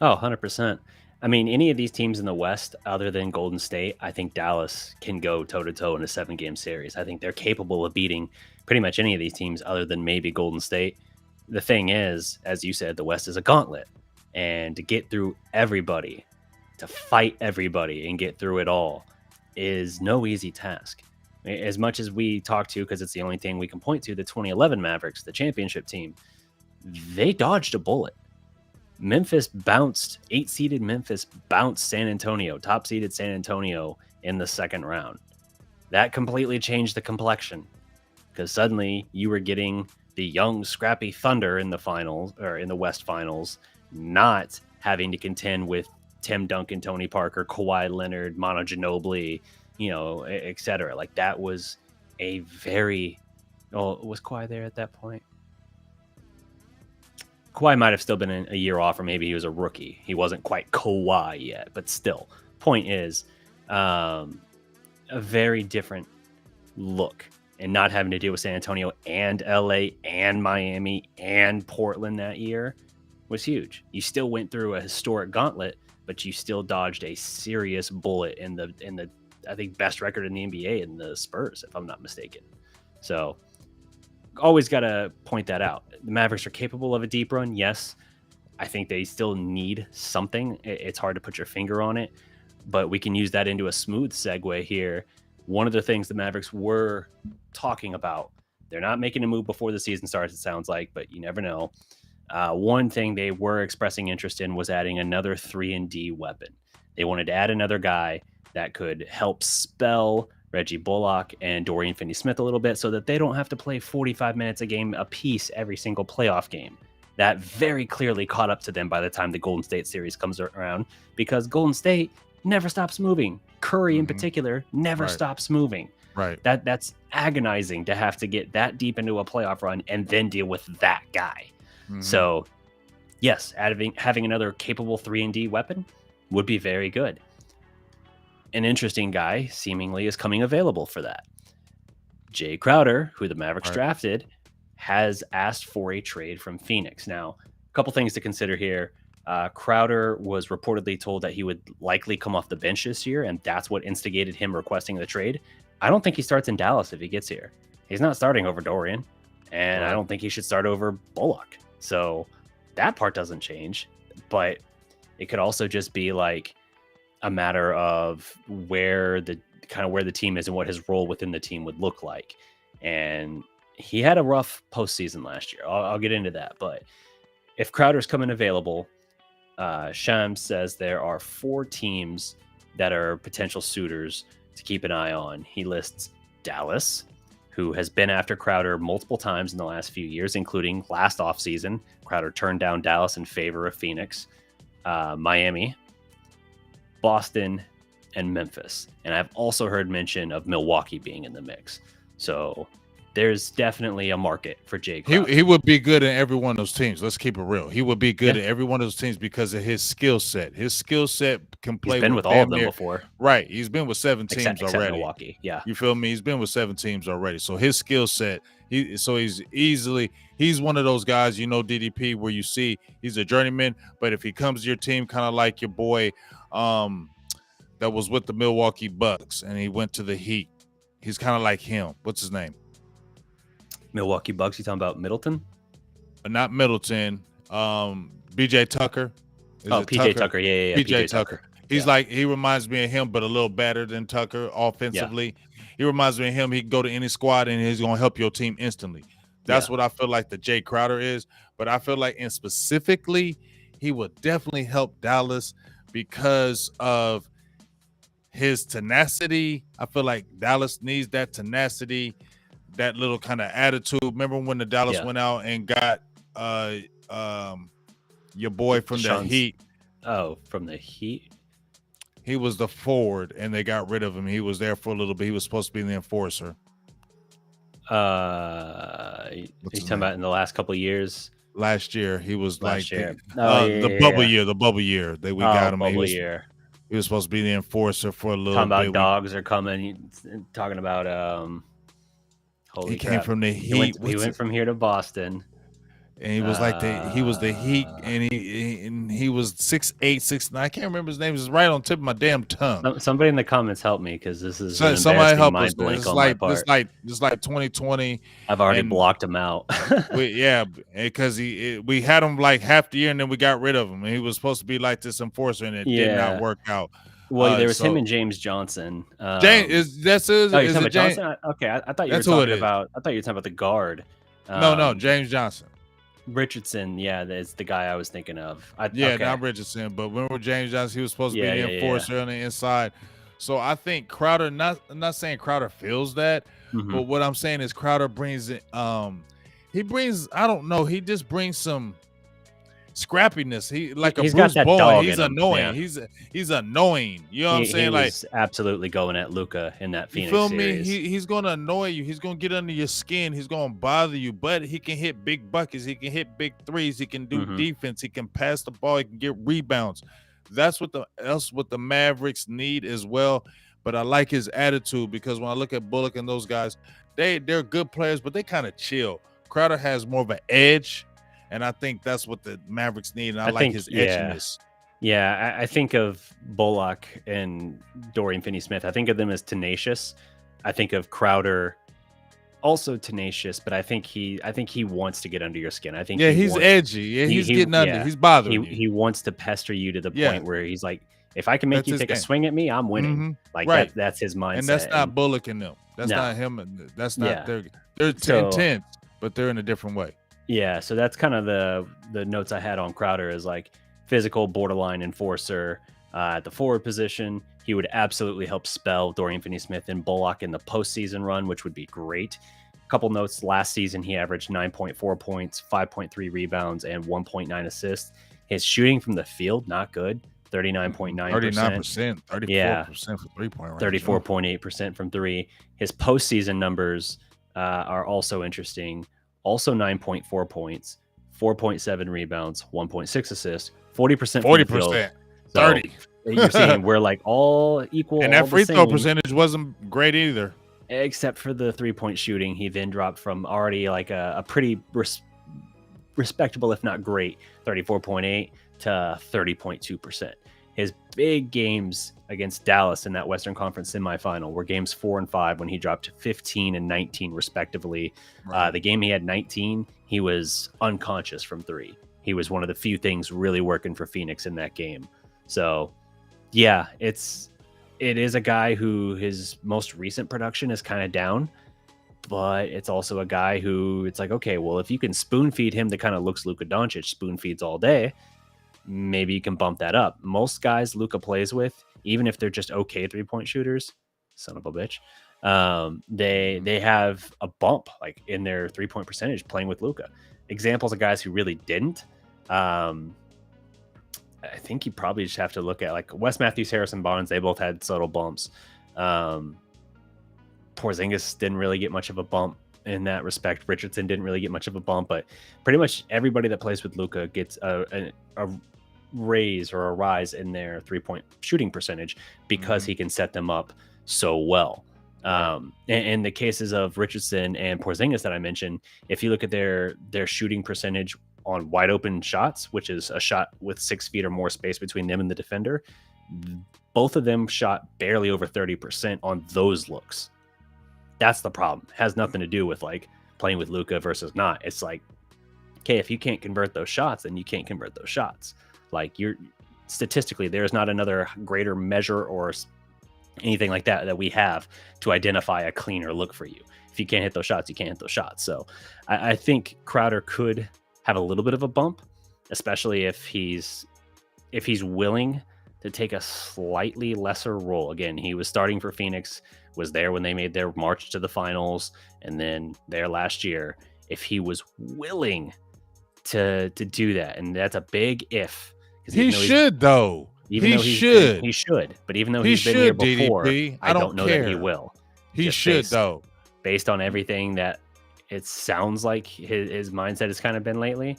Oh, 100%. I mean, any of these teams in the West other than Golden State, I think Dallas can go toe-to-toe in a 7-game series. I think they're capable of beating pretty much any of these teams other than maybe Golden State. The thing is, as you said, the West is a gauntlet. And to get through everybody, to fight everybody and get through it all is no easy task. As much as we talk to, because it's the only thing we can point to, the 2011 Mavericks, the championship team, they dodged a bullet. Memphis bounced, 8-seeded Memphis bounced San Antonio, top-seeded San Antonio in the second round. That completely changed the complexion, because suddenly you were getting the young, scrappy Thunder in the finals, or in the West Finals, not having to contend with Tim Duncan, Tony Parker, Kawhi Leonard, Manu Ginobili, et cetera. Like, that was a very... Oh, was Kawhi there at that point? Kawhi might have still been a year off, or maybe he was a rookie. He wasn't quite Kawhi yet, but still. Point is, a very different look, and not having to deal with San Antonio and LA and Miami and Portland that year was huge. You still went through a historic gauntlet, but you still dodged a serious bullet in the I think best record in the NBA in the Spurs, if I'm not mistaken. So always got to point that out. The Mavericks are capable of a deep run. Yes. I think they still need something. It's hard to put your finger on it, but we can use that into a smooth segue here. One of the things the Mavericks were talking about, they're not making a move before the season starts, it sounds like, but you never know. One thing they were expressing interest in was adding another 3-and-D weapon. They wanted to add another guy that could help spell Reggie Bullock and Dorian Finney-Smith a little bit, so that they don't have to play 45 minutes a game apiece every single playoff game. That very clearly caught up to them by the time the Golden State series comes around, because Golden State never stops moving. Curry in particular never stops moving. Right. That's agonizing to have to get that deep into a playoff run and then deal with that guy. So, yes, having another capable 3-and-D weapon would be very good. An interesting guy seemingly is coming available for that. Jay Crowder, who the Mavericks drafted, has asked for a trade from Phoenix. Now, a couple things to consider here. Crowder was reportedly told that he would likely come off the bench this year, and that's what instigated him requesting the trade. I don't think he starts in Dallas if he gets here. He's not starting over Dorian, and I don't think he should start over Bullock. So that part doesn't change, but it could also just be like a matter of where the team is and what his role within the team would look like. And he had a rough postseason last year. I'll get into that. But if Crowder's coming available, Shams says there are 4 teams that are potential suitors to keep an eye on. He lists Dallas, who has been after Crowder multiple times in the last few years, including last offseason. Crowder turned down Dallas in favor of Phoenix, Miami, Boston, and Memphis. And I've also heard mention of Milwaukee being in the mix. So there's definitely a market for Jay Crowder. He would be good in every one of those teams. Let's keep it real. He would be good at every one of those teams because of his skill set. His skill set can play. He's been with all of them before. Right. He's been with 7 teams except already. Milwaukee. Yeah. You feel me? He's been with 7 teams already. So his skill set, he's one of those guys, DDP, where you see he's a journeyman, but if he comes to your team, kind of like your boy that was with the Milwaukee Bucks and he went to the Heat, he's kind of like him. What's his name? Milwaukee Bucks. You talking about Middleton? Not Middleton. BJ Tucker. PJ Tucker. Yeah. PJ Tucker. he reminds me of him, but a little better than Tucker offensively. He reminds me of him. He can go to any squad and he's gonna help your team instantly. That's what I feel like the Jay Crowder is. But I feel like, and specifically, he would definitely help Dallas because of his tenacity. I feel like Dallas needs that tenacity, that little kind of attitude. Remember when the Dallas went out and got your boy from the Heat? Oh, from the Heat? He was the forward, and they got rid of him. He was there for a little bit. He was supposed to be the enforcer. You talking about in the last couple of years? Last year, he was the bubble year that we got him. He was supposed to be the enforcer for a little bit. Talking about dogs are coming. Talking about he came from the Heat. He went from here to Boston. And he was he was the Heat, and he was 6'8", 6'9". I can't remember his name. It's right on the tip of my damn tongue. Somebody in the comments help me, because this is somebody help us. Blank on my part. It's like 2020. I've already blocked him out. Because we had him like half the year, and then we got rid of him. And he was supposed to be like this enforcer, and it did not work out. Well, there was him and James Johnson. James, that's his. Oh, you're talking about Johnson? Okay, I thought you were talking about. I thought you were talking about the guard. No, James Johnson. Richardson, it's the guy I was thinking of. Not Richardson, but remember James Johnson? He was supposed to be the enforcer on the inside. So I think Crowder. I'm not saying Crowder feels that, but what I'm saying is Crowder brings it. He brings. I don't know. He just brings some scrappiness. He's Bruce Bowen. He's annoying. He's annoying. You know what I'm saying? He was absolutely going at Luka in that Phoenix series. He's gonna annoy you. He's gonna get under your skin. He's gonna bother you. But he can hit big buckets. He can hit big threes. He can do defense. He can pass the ball. He can get rebounds. That's what the Mavericks need as well. But I like his attitude, because when I look at Bullock and those guys, they're good players, but they kind of chill. Crowder has more of an edge. And I think that's what the Mavericks need. And I like his edginess. Yeah, I think of Bullock and Dorian Finney-Smith. I think of them as tenacious. I think of Crowder also tenacious, but I think he wants to get under your skin. I think he's edgy. Yeah, he's getting under. He's bothering you. He wants to pester you to the point where he's like, if I can make you take a swing at me, I'm winning. That's his mindset. And that's not Bullock and them. That's not him. That's not they're intense, but they're in a different way. Yeah, so that's kind of the notes I had on Crowder, is like physical, borderline enforcer at the forward position. He would absolutely help spell Dorian Finney-Smith and Bullock in the postseason run, which would be great. A couple notes: last season he averaged 9.4 points, 5.3 rebounds, and 1.9 assists. His shooting from the field, not good. 39.9%. 39%, 34% for 3-point range. 34.8% from three. His postseason numbers are also interesting. Also 9.4 points, 4.7 rebounds, 1.6 assists, 40%. 40%. 30. You're seeing we're like all equal. And that free throw percentage wasn't great either. Except for the 3-point shooting. He then dropped from already like a pretty respectable, if not great, 34.8 to 30.2%. His big games against Dallas in that Western Conference semifinal were games 4 and 5, when he dropped 15 and 19 respectively. Right. The game he had 19, he was unconscious from three. He was one of the few things really working for Phoenix in that game. So, yeah, it is a guy who his most recent production is kind of down, but it's also a guy who it's like, okay, well, if you can spoon feed him that kind of looks Luka Doncic, spoon feeds all day, maybe you can bump that up. Most guys Luka plays with, even if they're just okay 3-point shooters, son of a bitch, they have a bump like in their 3-point percentage playing with Luka. Examples of guys who really didn't. I think you probably just have to look at like Wes Matthews, Harrison Barnes. They both had subtle bumps. Porzingis didn't really get much of a bump in that respect. Richardson didn't really get much of a bump, but pretty much everybody that plays with Luka gets a raise or a rise in their 3-point shooting percentage because he can set them up so well. In the cases of Richardson and Porzingis that I mentioned, if you look at their shooting percentage on wide open shots, which is a shot with 6 feet or more space between them and the defender, both of them shot barely over 30% on those looks. That's the problem. It has nothing to do with like playing with Luka versus not. It's like, okay, if you can't convert those shots, then you can't convert those shots. Like statistically, there's not another greater measure or anything like that we have to identify a cleaner look for you. If you can't hit those shots, you can't hit those shots. So I think Crowder could have a little bit of a bump, especially if he's willing to take a slightly lesser role. Again, he was starting for Phoenix, was there when they made their march to the finals, and then there last year. If he was willing to do that, and that's a big if. He should, though. He should. But even though he's been here before, DDP. I don't know that he will. He should, though. Based on everything that it sounds like his mindset has kind of been lately,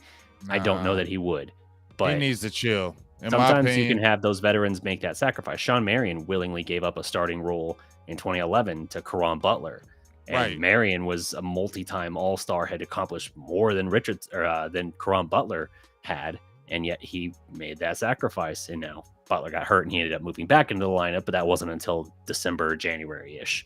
I don't know that he would. But he needs to chill. Sometimes you can have those veterans make that sacrifice. Sean Marion willingly gave up a starting role in 2011 to Caron Butler. And Marion was a multi-time All-Star, had accomplished more than than Caron Butler had, and yet he made that sacrifice. And now Butler got hurt, and he ended up moving back into the lineup, but that wasn't until December, January-ish.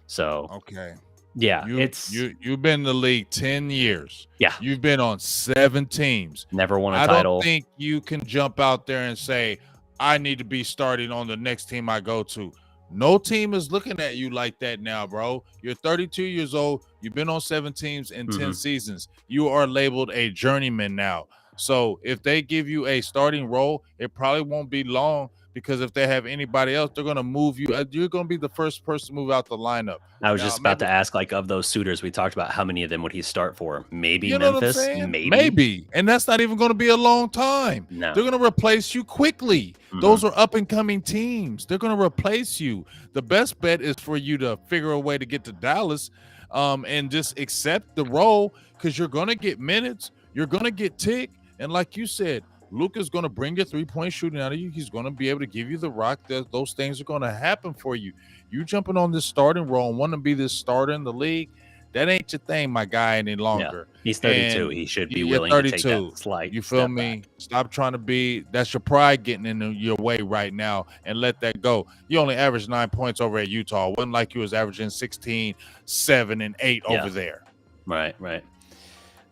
So okay. Yeah, you've been in the league 10 years. Yeah. You've been on 7 teams. Never won a title. I don't think you can jump out there and say, I need to be starting on the next team I go to. No team is looking at you like that now, bro. You're 32 years old. You've been on 7 teams in 10 seasons. You are labeled a journeyman now. So if they give you a starting role, it probably won't be long, because if they have anybody else, they're going to move you. You're going to be the first person to move out the lineup. I was just about to ask, like, of those suitors we talked about, how many of them would he start for? Maybe Memphis? Maybe. And that's not even going to be a long time. No. They're going to replace you quickly. Those are up-and-coming teams. They're going to replace you. The best bet is for you to figure a way to get to Dallas and just accept the role, because you're going to get minutes. You're going to get tick. And like you said, Luka's going to bring your three-point shooting out of you. He's going to be able to give you the rock. Those things are going to happen for you. You jumping on this starting role and want to be this starter in the league, that ain't your thing, my guy, any longer. Yeah. He's 32. He should be willing to take that slight. You feel me? Back. Stop trying to be – that's your pride getting in your way right now, and let that go. You only averaged 9 points over at Utah. It wasn't like you was averaging 16, 7, and 8 over there. Right.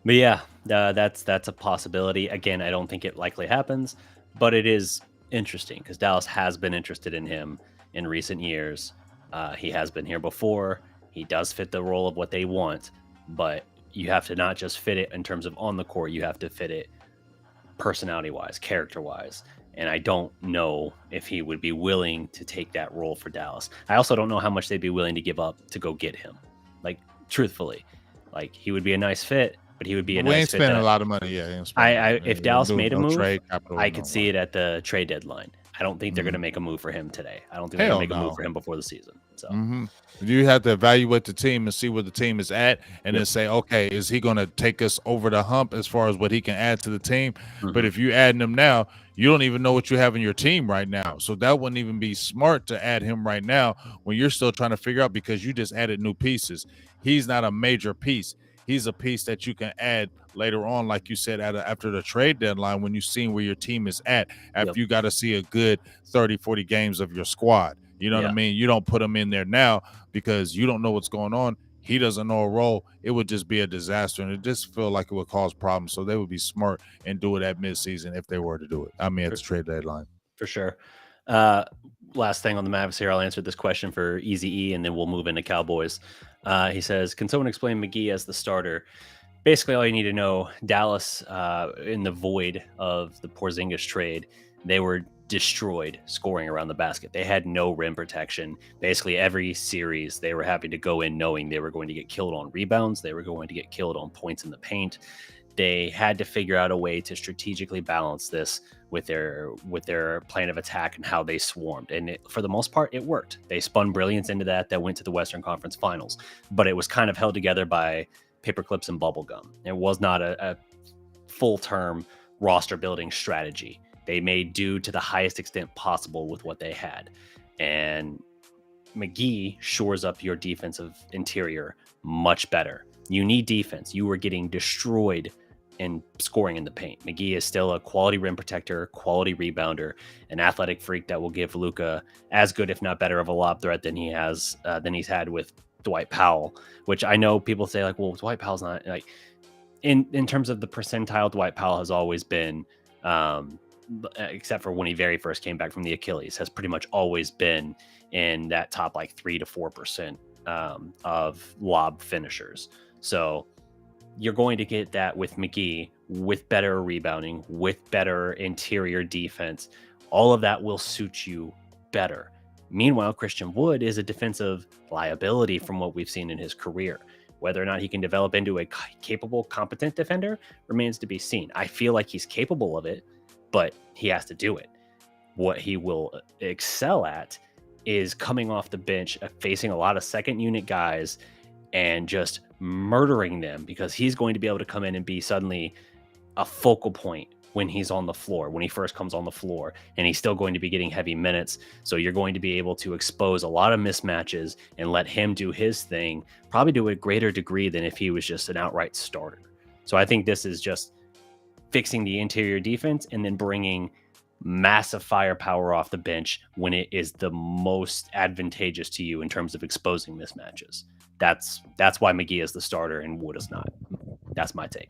But yeah, that's a possibility. Again, I don't think it likely happens, but it is interesting because Dallas has been interested in him in recent years. He has been here before. He does fit the role of what they want, but you have to not just fit it in terms of on the court. You have to fit it personality-wise, character-wise. And I don't know if he would be willing to take that role for Dallas. I also don't know how much they'd be willing to give up to go get him. Like, truthfully, like, he would be a nice fit. But he would be a nice fit. We ain't spending a lot of money. Yeah, if Dallas made a move, I could see it at the trade deadline. I don't think they're going to make a move for him today. I don't think they're going to make a move for him before the season. So you have to evaluate the team and see where the team is at, and then say, okay, is he going to take us over the hump as far as what he can add to the team? But if you add him now, you don't even know what you have in your team right now. So that wouldn't even be smart to add him right now when you're still trying to figure out, because you just added new pieces. He's not a major piece. He's a piece that you can add later on, like you said, after the trade deadline, when you've seen where your team is at, after you got to see a good 30, 40 games of your squad. You know what I mean? You don't put him in there now because you don't know what's going on. He doesn't know a role. It would just be a disaster, and it just feel like it would cause problems. So they would be smart and do it at midseason if they were to do it. I mean, at the trade deadline. For sure. Last thing on the Mavs here, I'll answer this question for Easy E, and then we'll move into Cowboys. He says, can someone explain McGee as the starter? Basically, all you need to know, Dallas, in the void of the Porzingis trade, they were destroyed scoring around the basket. They had no rim protection. Basically, every series, they were having to go in knowing they were going to get killed on rebounds. They were going to get killed on points in the paint. They had to figure out a way to strategically balance this with their plan of attack and how they swarmed. And for the most part, it worked. They spun brilliance into that went to the Western Conference Finals. But it was kind of held together by paper clips and bubble gum. It was not a full-term roster-building strategy. They made do to the highest extent possible with what they had. And McGee shores up your defensive interior much better. You need defense. You were getting destroyed in scoring in the paint. McGee is still a quality rim protector, quality rebounder, an athletic freak that will give Luka as good, if not better, of a lob threat than he's had with Dwight Powell, which I know people say like, well, Dwight Powell's not like in terms of the percentile. Dwight Powell has always been except for when he very first came back from the Achilles, has pretty much always been in that top like 3 to 4% of lob finishers. So you're going to get that with McGee, with better rebounding, with better interior defense. All of that will suit you better. Meanwhile, Christian Wood is a defensive liability from what we've seen in his career. Whether or not he can develop into a capable, competent defender remains to be seen. I feel like he's capable of it, but he has to do it. What he will excel at is coming off the bench, facing a lot of second unit guys and just murdering them, because he's going to be able to come in and be suddenly a focal point when he's on the floor, when he first comes on the floor, and he's still going to be getting heavy minutes. So you're going to be able to expose a lot of mismatches and let him do his thing, probably to a greater degree than if he was just an outright starter. So I think this is just fixing the interior defense and then bringing massive firepower off the bench when it is the most advantageous to you in terms of exposing mismatches. That's why McGee is the starter and Wood is not. That's my take.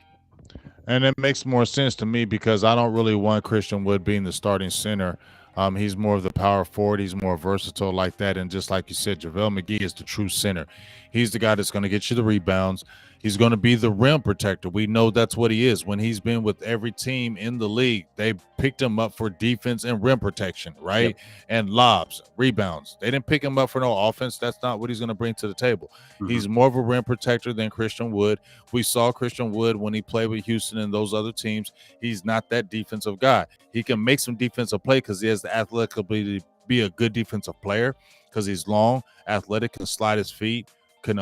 And it makes more sense to me because I don't really want Christian Wood being the starting center. He's more of the power forward. He's more versatile like that. And just like you said, JaVale McGee is the true center. He's the guy that's going to get you the rebounds. He's going to be the rim protector. We know that's what he is. When he's been with every team in the league, they picked him up for defense and rim protection, right? Yep. And lobs, rebounds. They didn't pick him up for no offense. That's not what he's going to bring to the table. Mm-hmm. He's more of a rim protector than Christian Wood. We saw Christian Wood when he played with Houston and those other teams. He's not that defensive guy. He can make some defensive play because he has the athletic ability to be a good defensive player because he's long, athletic, can slide his feet. Can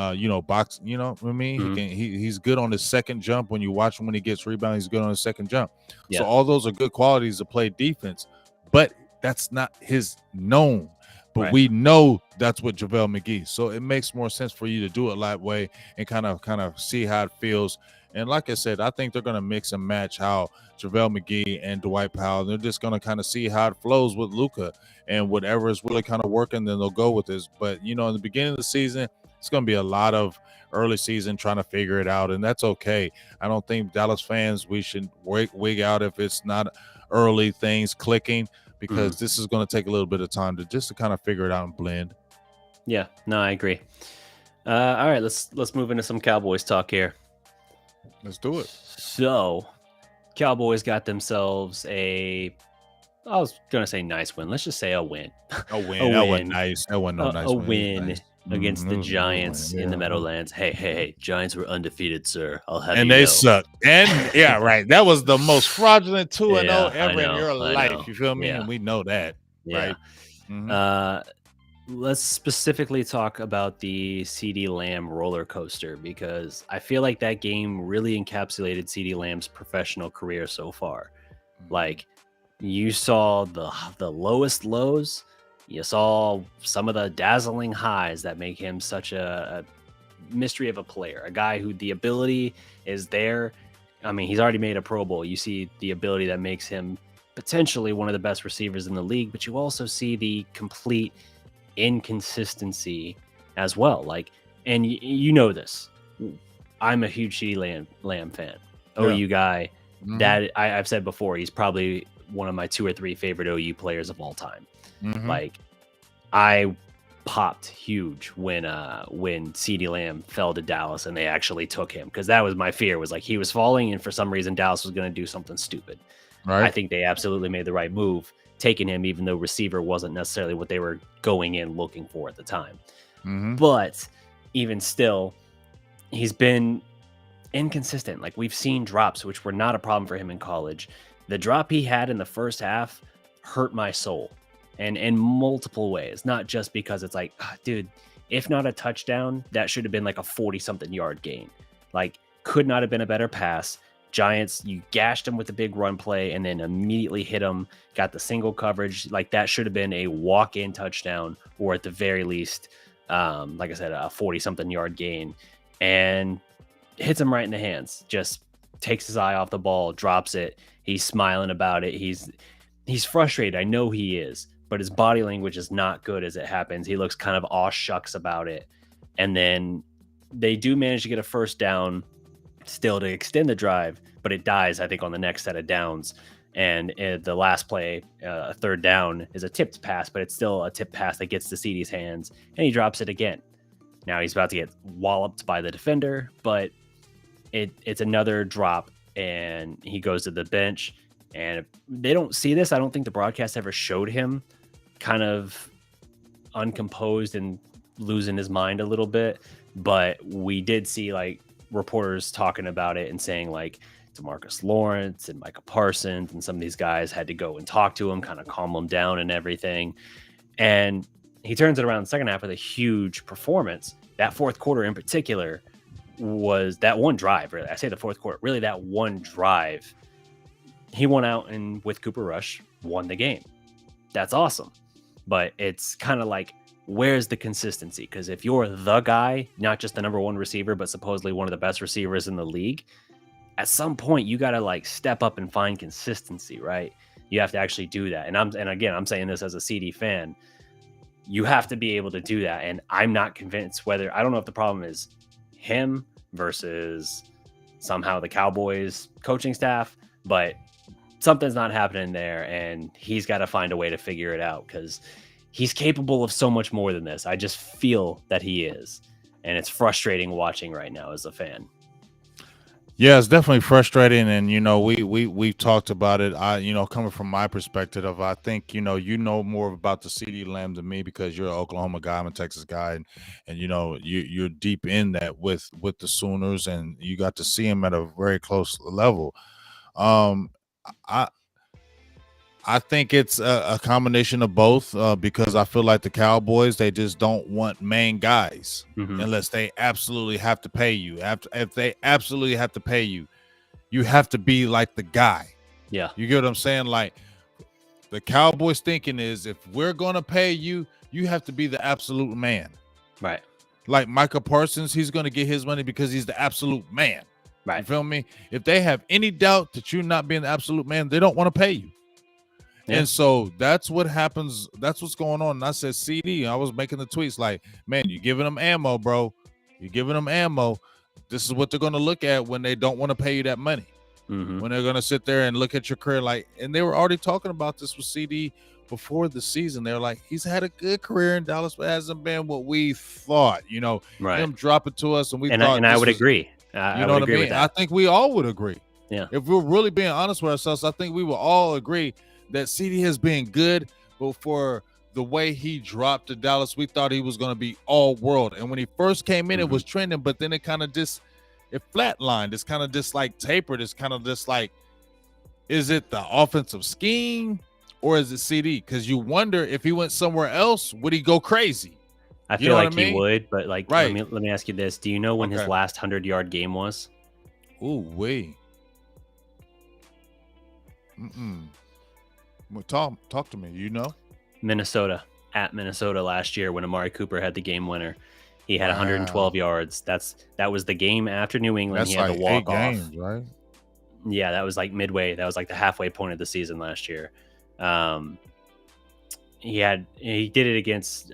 box, you know what I mean? Mm-hmm. He's good on his second jump. When you watch him when he gets rebounded, he's good on his second jump. Yeah. So all those are good qualities to play defense, but that's not his known. But right. We know that's what JaVale McGee. So it makes more sense for you to do it that way and kind of see how it feels. And like I said, I think they're going to mix and match how JaVale McGee and Dwight Powell, they're just going to kind of see how it flows with Luka, and whatever is really kind of working, then they'll go with this. But, in the beginning of the season, it's going to be a lot of early season trying to figure it out, and that's okay. I don't think Dallas fans, we should wig out if it's not early things clicking, because this is going to take a little bit of time to kind of figure it out and blend. Yeah, no, I agree. All right, let's move into some Cowboys talk here. Let's do it. So, Cowboys got themselves I was going to say nice win. Let's just say a win. A win. That wasn't nice. That wasn't no nice win. A win against the Giants in the Meadowlands. Hey, Giants were undefeated, sir. I'll have and you they know. Suck. And yeah, right. That was the most fraudulent 2-0 ever in your life. You feel me? Yeah. And we know that, right? Mm-hmm. Let's specifically talk about the CeeDee Lamb roller coaster, because I feel like that game really encapsulated CeeDee Lamb's professional career so far. Like, you saw the lowest lows. You saw some of the dazzling highs that make him such a mystery of a player, a guy who the ability is there. I mean, he's already made a Pro Bowl. You see the ability that makes him potentially one of the best receivers in the league, but you also see the complete inconsistency as well. Like, and you know this. I'm a huge CeeDee Lamb fan. OU guy. Mm-hmm. That I've said before, he's probably one of my 2 or 3 favorite OU players of all time. Mm-hmm. Like, I popped huge when CeeDee Lamb fell to Dallas and they actually took him, because that was my fear, was like he was falling and for some reason Dallas was going to do something stupid. Right. I think they absolutely made the right move taking him, even though receiver wasn't necessarily what they were going in looking for at the time. Mm-hmm. But even still, he's been inconsistent. Like, we've seen drops, which were not a problem for him in college. The drop he had in the first half hurt my soul, and in multiple ways, not just because it's like, dude, if not a touchdown, that should have been like a 40-something yard gain. Like, could not have been a better pass. Giants, you gashed him with a big run play and then immediately hit him, got the single coverage. Like, that should have been a walk-in touchdown, or at the very least, like I said, a 40-something yard gain, and hits him right in the hands. Just takes his eye off the ball, drops it. He's smiling about it. He's frustrated. I know he is, but his body language is not good as it happens. He looks kind of aw shucks about it. And then they do manage to get a first down still to extend the drive, but it dies, I think, on the next set of downs. And the last play, third down, is a tipped pass, but it's still a tipped pass that gets to CeeDee's hands, and he drops it again. Now he's about to get walloped by the defender, but it's another drop, and he goes to the bench. And they don't see this. I don't think the broadcast ever showed him kind of uncomposed and losing his mind a little bit, but we did see like reporters talking about it and saying like DeMarcus Lawrence and Micah Parsons and some of these guys had to go and talk to him, kind of calm him down and everything. And he turns it around in the second half with a huge performance. That fourth quarter in particular was that one drive, really. I say the fourth quarter, really that one drive. He went out and with Cooper Rush won the game. That's awesome. But it's kind of like, where's the consistency? Because if you're the guy, not just the number one receiver, but supposedly one of the best receivers in the league, at some point you got to like step up and find consistency, right? You have to actually do that. And again, I'm saying this as a CeeDee fan. You have to be able to do that. And I'm not convinced whether, I don't know if the problem is him versus somehow the Cowboys coaching staff, but something's not happening there, and he's got to find a way to figure it out because he's capable of so much more than this. I just feel that he is, and it's frustrating watching right now as a fan. Yeah, it's definitely frustrating, and we've talked about it. Coming from my perspective, I think more about the CeeDee Lamb than me because you're an Oklahoma guy, I'm a Texas guy, and you're deep in that with the Sooners, and you got to see him at a very close level. I think it's a combination of both because I feel like the Cowboys, they just don't want main guys unless they absolutely have to pay you. If they absolutely have to pay you, you have to be like the guy. Yeah. You get what I'm saying? Like the Cowboys thinking is if we're going to pay you, you have to be the absolute man. Right. Like Micah Parsons, he's going to get his money because he's the absolute man. Right. You feel me? If they have any doubt that you're not being the absolute man, they don't want to pay you. Yeah. And so that's what happens. That's what's going on. And I said, CeeDee, I was making the tweets like, man, you're giving them ammo, bro. You're giving them ammo. This is what they're going to look at when they don't want to pay you that money. When they're going to sit there and look at your career like, and they were already talking about this with CeeDee before the season. They were like, he's had a good career in Dallas, but hasn't been what we thought, right. Him dropping to us. And I would agree. I would agree with that. I think we all would agree. Yeah. If we're really being honest with ourselves, I think we will all agree that CeeDee has been good, but for the way he dropped to Dallas, we thought he was going to be all world. And when he first came in, it was trending, but then it kind of just flatlined. It's kind of just like tapered. It's kind of just like, is it the offensive scheme or is it CeeDee? Because you wonder if he went somewhere else, would he go crazy? I feel like he would, but like, right. let me ask you this. Do you know when his last 100-yard game was? Ooh, wait. Talk to me. Minnesota, at Minnesota last year when Amari Cooper had the game winner. He had 112 yards. That was the game after New England. That's he had like to walk 8 off. games, right? Yeah, that was like midway. That was like the halfway point of the season last year. He did it against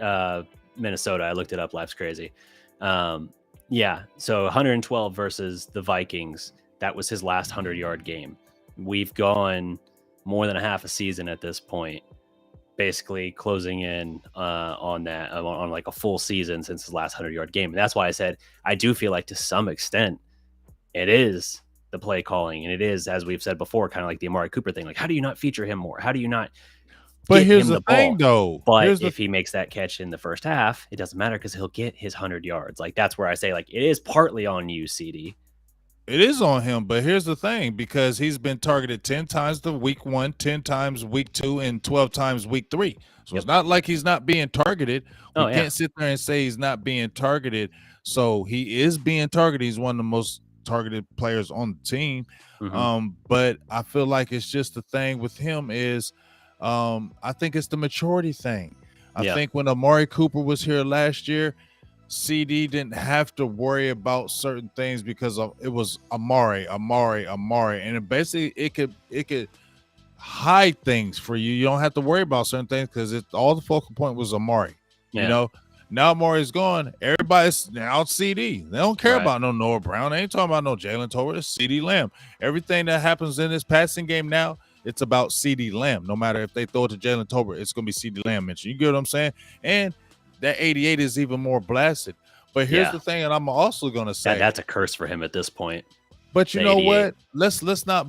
Minnesota. I looked it up. Life's crazy. Yeah, so 112 versus the Vikings. That was his last 100-yard game. We've gone more than a half a season at this point, basically closing in on that, on like a full season since his last 100-yard game. And that's why I said I do feel like to some extent it is the play calling, and it is, as we've said before, kind of like the Amari Cooper thing. Like, how do you not feature him more? How do you not? But here's the thing, though. But if he makes that catch in the first half, it doesn't matter because he'll get his 100 yards. Like, that's where I say, like, it is partly on you, CeeDee. It is on him, but here's the thing, because he's been targeted 10 times the week 1, 10 times week 2, and 12 times week 3. So it's not like he's not being targeted. We can't sit there and say he's not being targeted. So he is being targeted. He's one of the most targeted players on the team. But I feel like it's just the thing with him is I think it's the maturity thing. I think when Amari Cooper was here last year, CeeDee didn't have to worry about certain things because it was Amari, and basically it could hide things for you. You don't have to worry about certain things because all the focal point was Amari. Now Amari's gone. Everybody's now CeeDee. They don't care about no Noah Brown. They ain't talking about no Jalen Tolbert. It's CeeDee Lamb. Everything that happens in this passing game now it's about CeeDee Lamb. No matter if they throw it to Jalen Tolbert, it's going to be CeeDee Lamb mentioned. You get what I'm saying? And that 88 is even more blasted. But here's the thing, and I'm also going to say that's a curse for him at this point. But you know what? Let's not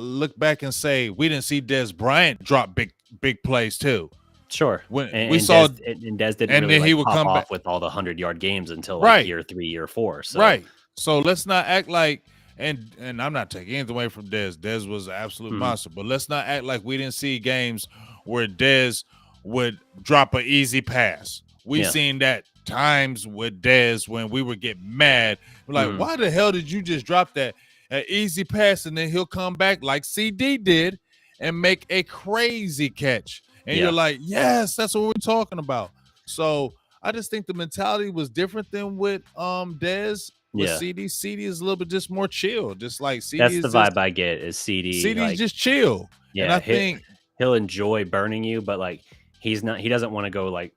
look back and say we didn't see Dez Bryant drop big plays too. Sure. When we saw Dez didn't and really then he would pop come off back with all the 100-yard games until like year 3, year 4. So. Right. So let's not act like and I'm not taking anything away from Dez. Dez was an absolute monster, but let's not act like we didn't see games where Dez would drop an easy pass. We've seen that times with Dez when we would get mad. We're like, why the hell did you just drop that an easy pass? And then he'll come back like CeeDee did and make a crazy catch. And you're like, yes, that's what we're talking about. So I just think the mentality was different than with Dez. With CeeDee. CeeDee is a little bit just more chill. Just like CeeDee. That's the vibe I get is CeeDee. CeeDee's just chill. Yeah. And I think he'll enjoy burning you, but like he doesn't want to go like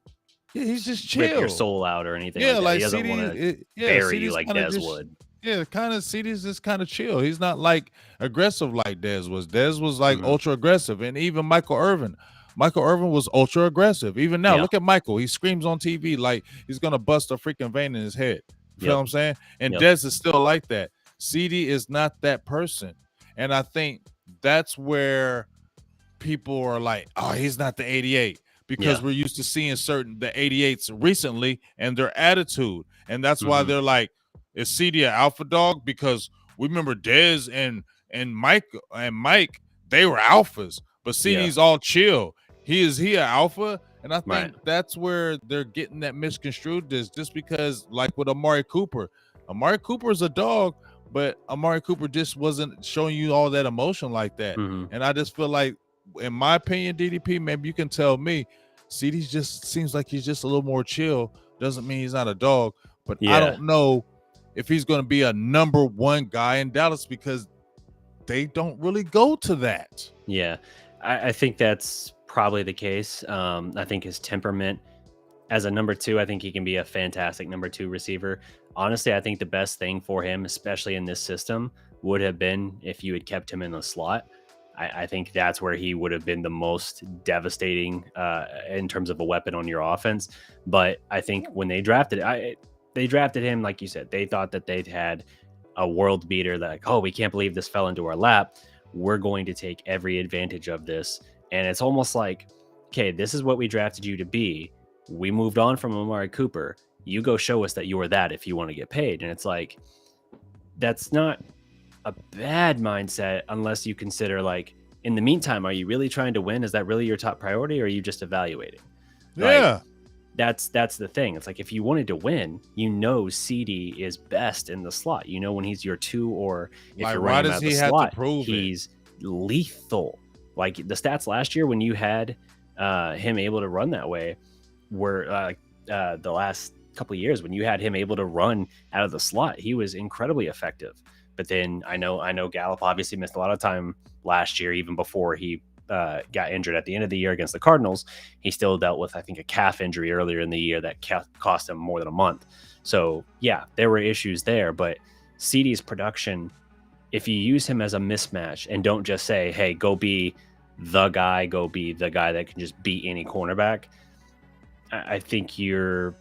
he's just chill. Rip your soul out or anything. Yeah, like he doesn't want to bury you like Dez would. Yeah, kind of CeeDee's just kind of chill. He's not like aggressive like Dez was. Dez was like ultra aggressive, and even Michael Irvin was ultra aggressive. Even now, look at Michael. He screams on TV like he's gonna bust a freaking vein in his head. You know what I'm saying? And Dez is still like that. CeeDee is not that person, and I think that's where people are like, "Oh, he's not the 88." Because we're used to seeing the 88s recently and their attitude. And that's why they're like, is CeeDee an alpha dog? Because we remember Dez and Mike, they were alphas. But CeeDee's all chill. Is he an alpha? And I think that's where they're getting that misconstrued just because, like with Amari Cooper. Amari Cooper is a dog, but Amari Cooper just wasn't showing you all that emotion like that. And I just feel like, in my opinion, DDP, maybe you can tell me, CeeDee just seems like he's just a little more chill. Doesn't mean he's not a dog, but I don't know if he's going to be a number one guy in Dallas because they don't really go to that. Yeah, I think that's probably the case. I think his temperament as a number 2, I think he can be a fantastic number 2 receiver. Honestly, I think the best thing for him, especially in this system, would have been if you had kept him in the slot. I think that's where he would have been the most devastating in terms of a weapon on your offense. But I think when they drafted him, like you said, they thought that they'd had a world beater that, like, oh, we can't believe this fell into our lap. We're going to take every advantage of this. And it's almost like, okay, this is what we drafted you to be. We moved on from Amari Cooper. You go show us that you are that if you want to get paid. And it's like, that's not a bad mindset unless you consider, like, in the meantime, are you really trying to win? Is that really your top priority, or are you just evaluating? Yeah. Like, that's the thing. It's like, if you wanted to win, CeeDee is best in the slot. When he's your 2, or if like, you're running out of the slot, he's lethal. Like the stats last year when you had him able to run that way were the last couple of years when you had him able to run out of the slot, he was incredibly effective. But then I know Gallup obviously missed a lot of time last year, even before he got injured at the end of the year against the Cardinals. He still dealt with, I think, a calf injury earlier in the year that cost him more than a month. So yeah, there were issues there, but CeeDee's production, if you use him as a mismatch and don't just say, hey, go be the guy that can just beat any cornerback, I think you're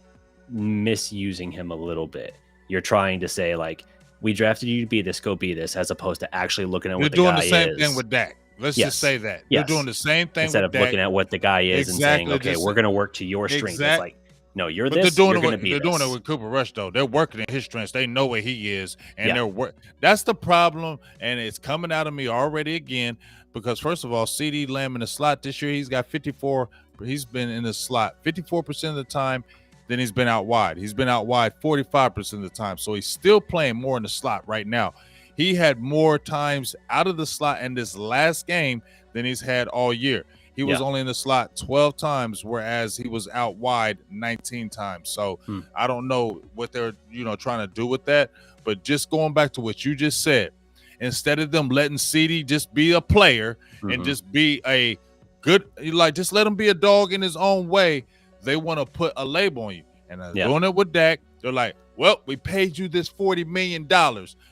misusing him a little bit. You're trying to say, like, we drafted you to be this, go be this, as opposed to actually looking at what the guy is. You're doing the same thing with Dak. Let's just say that. You're doing the same thing instead of looking at what the guy is and saying, okay, we're going to work to your strength. It's like, no, you're this, you're going to be this. They're doing it with Cooper Rush, though. They're working in his strengths. They know where he is, and that's the problem, and it's coming out of me already again because, first of all, CeeDee Lamb in the slot this year, he's got 54. He's been in the slot 54% of the time. Then he's been out wide. He's been out wide 45% of the time. So he's still playing more in the slot right now. He had more times out of the slot in this last game than he's had all year. He was only in the slot 12 times, whereas he was out wide 19 times. So I don't know what they're trying to do with that. But just going back to what you just said, instead of them letting CeeDee just be a player and just be a good, just let him be a dog in his own way, they want to put a label on you. And they're doing it with Dak. They're like, well, we paid you this $40 million.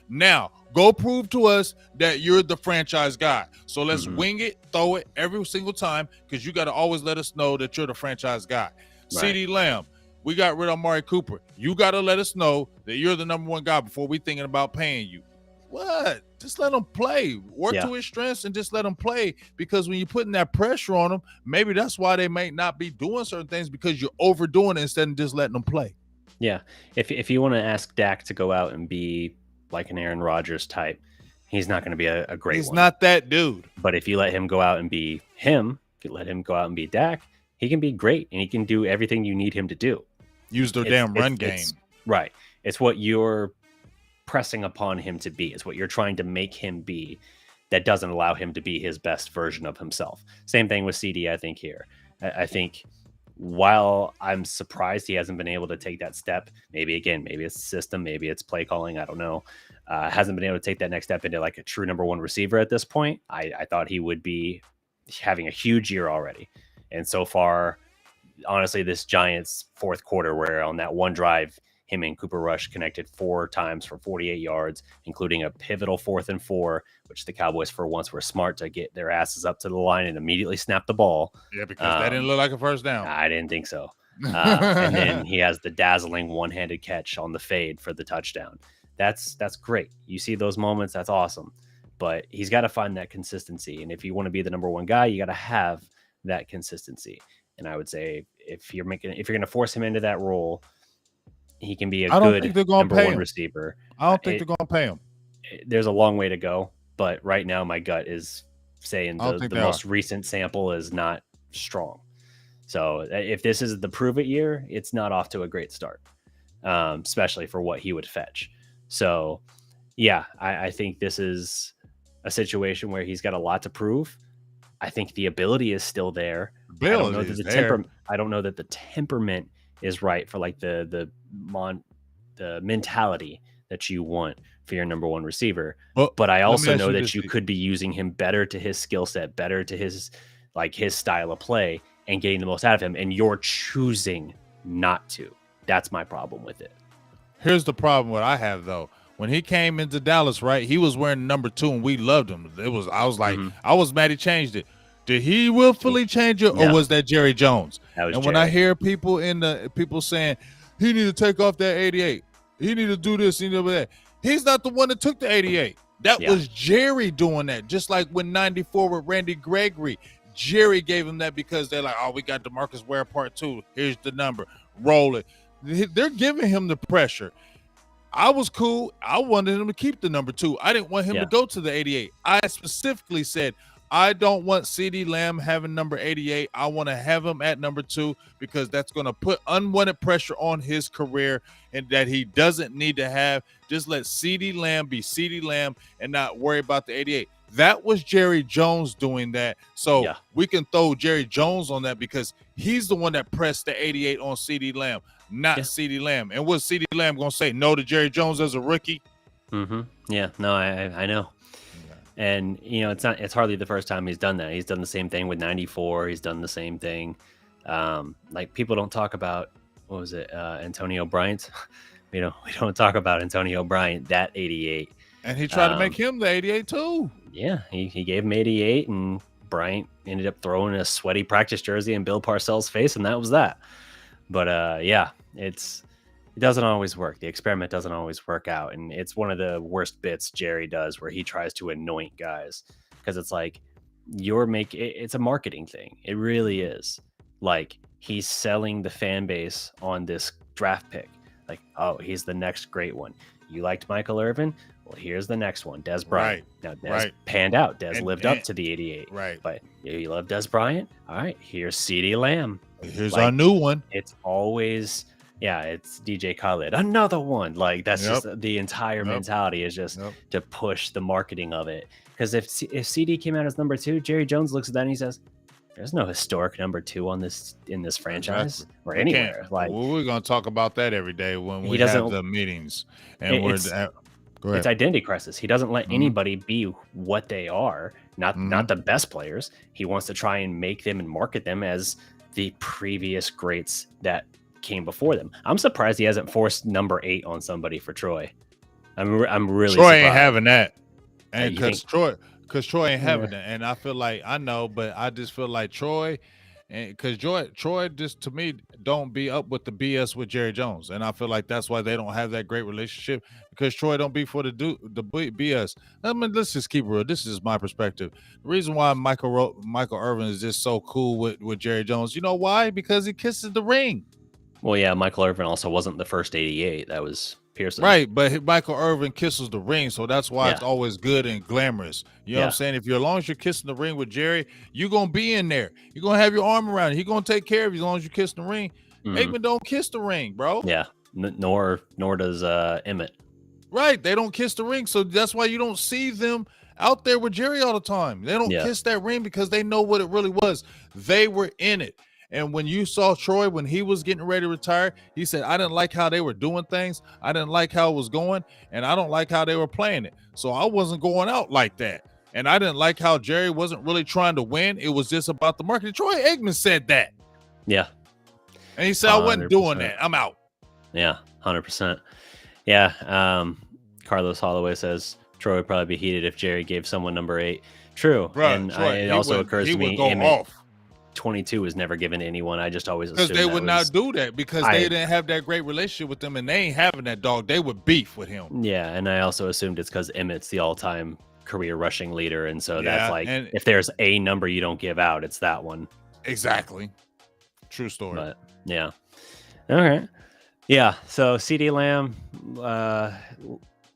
Now Go prove to us that you're the franchise guy. So let's Mhm. wing it, throw it every single time, because you got to always let us know that you're the franchise guy. Right. CeeDee Lamb, we got rid of Amari Cooper. You got to let us know that you're the number one guy before we thinking about paying you. What? Just let him play. Work to his strengths and just let him play, because when you're putting that pressure on him, maybe that's why they may not be doing certain things, because you're overdoing it instead of just letting them play. Yeah. If you want to ask Dak to go out and be like an Aaron Rodgers type, he's not going to be a great He's one. not that dude. But if you let him go out and be him, if you let him go out and be Dak, he can be great, and he can do everything you need him to do. Use their damn run game. Right. It's what you're pressing upon him to be. It's what you're trying to make him be that doesn't allow him to be his best version of himself. Same thing with CeeDee, I think, here. I think while I'm surprised he hasn't been able to take that step, maybe it's the system, maybe it's play calling, I don't know, hasn't been able to take that next step into like a true number one receiver at this point. I thought he would be having a huge year already. And so far, honestly, this Giants fourth quarter, where on that one drive, him and Cooper Rush connected 4 times for 48 yards, including a pivotal 4th and 4, which the Cowboys for once were smart to get their asses up to the line and immediately snap the ball. Yeah, because that didn't look like a first down. I didn't think so. And then he has the dazzling one-handed catch on the fade for the touchdown. That's great. You see those moments, that's awesome. But he's got to find that consistency. And if you want to be the number one guy, you got to have that consistency. And I would say if you're going to force him into that role, he can be a good number one receiver. I don't think they're going to pay him. There's a long way to go, but right now my gut is saying the most recent sample is not strong. So if this is the prove it year, it's not off to a great start, especially for what he would fetch. So yeah, I think this is a situation where he's got a lot to prove. I think the ability is still there. I don't know that the temperament is right for like the mentality that you want for your number one receiver. But I also know that you could be using him better to his skill set, better to his style of play, and getting the most out of him. And you're choosing not to. That's my problem with it. Here's the problem what I have though. When he came into Dallas, right, he was wearing number 2 and we loved him. I was like, I was mad he changed it. Did he willfully change it, or was that Jerry Jones? When I hear people saying he need to take off that 88, he need to do this, he need to do that. He's not the one that took the 88. That was Jerry doing that. Just like when 94 with Randy Gregory, Jerry gave him that because they're like, oh, we got DeMarcus Ware part 2. Here's the number. Roll it. They're giving him the pressure. I was cool. I wanted him to keep the number 2. I didn't want him to go to the 88. I specifically said, I don't want CeeDee Lamb having number 88. I want to have him at number 2 because that's going to put unwanted pressure on his career and that he doesn't need to have. Just let CeeDee Lamb be CeeDee Lamb and not worry about the 88. That was Jerry Jones doing that. So we can throw Jerry Jones on that because he's the one that pressed the 88 on CeeDee Lamb, not CeeDee Lamb. And what's CeeDee Lamb going to say? No to Jerry Jones as a rookie? Mm-hmm. Yeah, no, I know. And, it's hardly the first time he's done that. He's done the same thing with 94. He's done the same thing. Like people don't talk about, what was it? Antonio Bryant. We don't talk about Antonio Bryant, that 88. And he tried to make him the 88 too. Yeah, he gave him 88 and Bryant ended up throwing a sweaty practice jersey in Bill Parcells' face. And that was that. But it doesn't always work. The experiment doesn't always work out. And it's one of the worst bits Jerry does where he tries to anoint guys because it's like it's a marketing thing. It really is. Like he's selling the fan base on this draft pick. Like, oh, he's the next great one. You liked Michael Irvin? Well, here's the next one, Des Bryant. Now, Des panned out. Des lived up to the 88. Right. But you love Des Bryant? All right, here's CeeDee Lamb. Here's our new one. It's always... Yeah, it's DJ Khaled. Another one. Like that's just the entire mentality is just to push the marketing of it. Because if CeeDee came out as number 2, Jerry Jones looks at that and he says, "There's no historic number 2 in this franchise or anywhere." Like we're gonna talk about that every day when we have the meetings. And it's identity crisis. He doesn't let anybody be what they are. Not the best players. He wants to try and make them and market them as the previous greats that came before them. I'm surprised he hasn't forced number 8 on somebody for Troy. I'm really Troy surprised. ain't having that, and You because think- Troy ain't having that, and I feel like I know, but I just feel like Troy, and because Troy just to me don't be up with the BS with Jerry Jones, and I feel like that's why they don't have that great relationship because Troy don't be for the BS. I mean, let's just keep it real. This is my perspective. The reason why Michael Irvin is just so cool with Jerry Jones, you know why? Because he kisses the ring. Well, yeah, Michael Irvin also wasn't the first 88. That was Pearson. Right, but Michael Irvin kisses the ring, so that's why it's always good and glamorous. You know what I'm saying? If you're as long as you're kissing the ring with Jerry, you're gonna be in there. You're gonna have your arm around it. He's gonna take care of you as long as you kiss the ring. Aikman don't kiss the ring, bro. Yeah, nor does Emmett. Right, they don't kiss the ring, so that's why you don't see them out there with Jerry all the time. They don't kiss that ring because they know what it really was. They were in it. And when you saw Troy, when he was getting ready to retire, he said, I didn't like how they were doing things. I didn't like how it was going. And I don't like how they were playing it. So I wasn't going out like that. And I didn't like how Jerry wasn't really trying to win. It was just about the market. Troy Aikman said that. Yeah. And he said, I wasn't doing that. I'm out. Yeah, 100%. Yeah. Carlos Holloway says Troy would probably be heated if Jerry gave someone number 8. True. Right, and it also occurs to me, go off. 22 was never given to anyone. I just always because assumed they would not do that because they didn't have that great relationship with them, and they ain't having that dog. They would beef with him. Yeah, and I also assumed it's because Emmett's the all-time career rushing leader, and so that's like if there's a number you don't give out, it's that one. Exactly. True story. But yeah. All right. Yeah. So CeeDee Lamb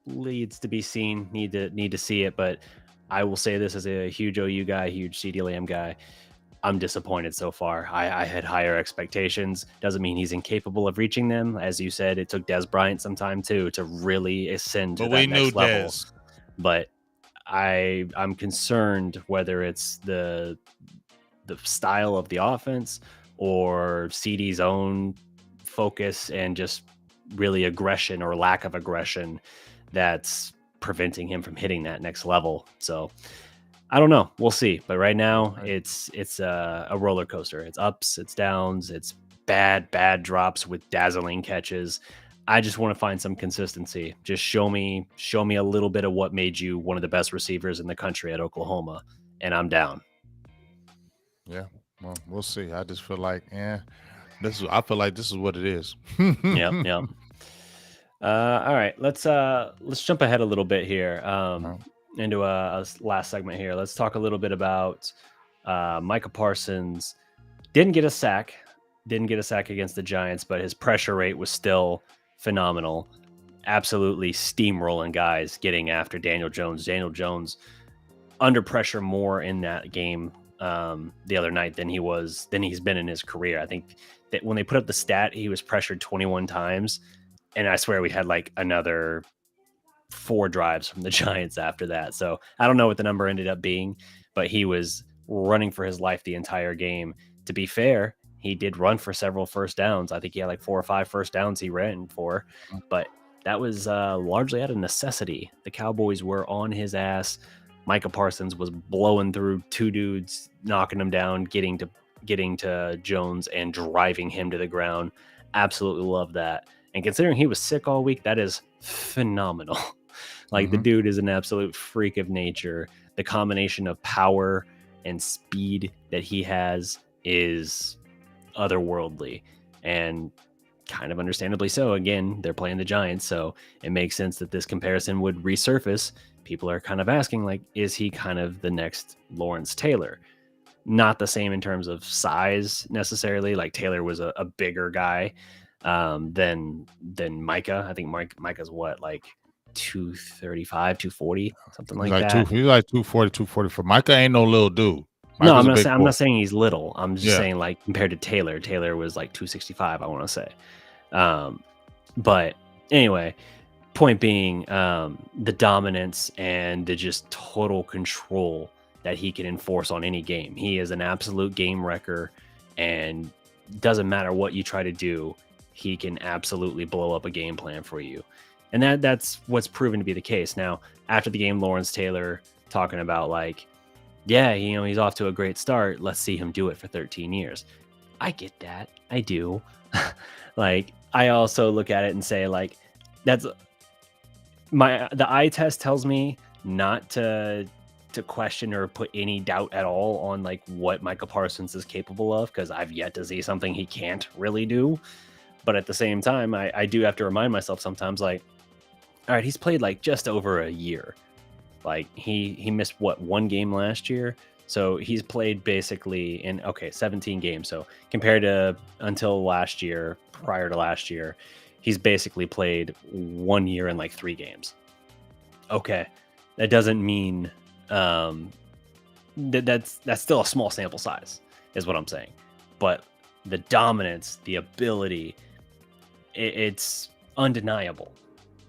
leads to be seen. Need to see it, but I will say this as a huge OU guy, huge CeeDee Lamb guy. I'm disappointed so far. I had higher expectations. Doesn't mean he's incapable of reaching them. As you said, it took Des Bryant some time too to really ascend to that next level. But I'm concerned whether it's the style of the offense or CeeDee's own focus and just really aggression or lack of aggression that's preventing him from hitting that next level. So I don't know. We'll see. But right now, it's a roller coaster. It's ups, it's downs, it's bad drops with dazzling catches. I just want to find some consistency. Just show me a little bit of what made you one of the best receivers in the country at Oklahoma, and I'm down. Yeah, well, we'll see. I just feel like, I feel like this is what it is. Yep. All right, let's jump ahead a little bit here. Into a last segment here. Let's talk a little bit about Micah Parsons. Didn't get a sack against the Giants, but his pressure rate was still phenomenal. Absolutely steamrolling guys getting after Daniel Jones. Daniel Jones under pressure more in that game the other night than he's been in his career. I think that when they put up the stat, he was pressured 21 times, and I swear we had like another 4 drives from the Giants after that. So I don't know what the number ended up being, but he was running for his life the entire game. To be fair, he did run for several first downs. I think he had like 4 or 5 first downs he ran for, but that was largely out of necessity. The Cowboys were on his ass. Micah Parsons was blowing through 2 dudes, knocking them down, getting to Jones and driving him to the ground. Absolutely love that. And considering he was sick all week, that is phenomenal. Like the dude is an absolute freak of nature. The combination of power and speed that he has is otherworldly, and kind of understandably so. Again, they're playing the Giants, so it makes sense that this comparison would resurface. People are kind of asking, like, is he kind of the next Lawrence Taylor? Not the same in terms of size necessarily. Like Taylor was a bigger guy than Micah. I think Micah's what, like 235, 240, something like that. He's like 240, 244. Micah ain't no little dude. No, I'm not saying he's little. I'm just saying, like, compared to Taylor was like 265, I want to say. But anyway, point being, the dominance and the just total control that he can enforce on any game. He is an absolute game wrecker, and doesn't matter what you try to do, he can absolutely blow up a game plan for you. And that's what's proven to be the case. Now, after the game, Lawrence Taylor talking about, like, yeah, he's off to a great start. Let's see him do it for 13 years. I get that. I do. Like, I also look at it and say, like, the eye test tells me not to question or put any doubt at all on like what Micah Parsons is capable of, because I've yet to see something he can't really do. But at the same time, I do have to remind myself sometimes, like, all right, he's played like just over a year. Like he missed one game last year. So he's played basically in 17 games. So compared to until last year, prior to last year, he's basically played 1 year and like 3 games. Okay. That doesn't mean that's still a small sample size, is what I'm saying. But the dominance, the ability, it's undeniable.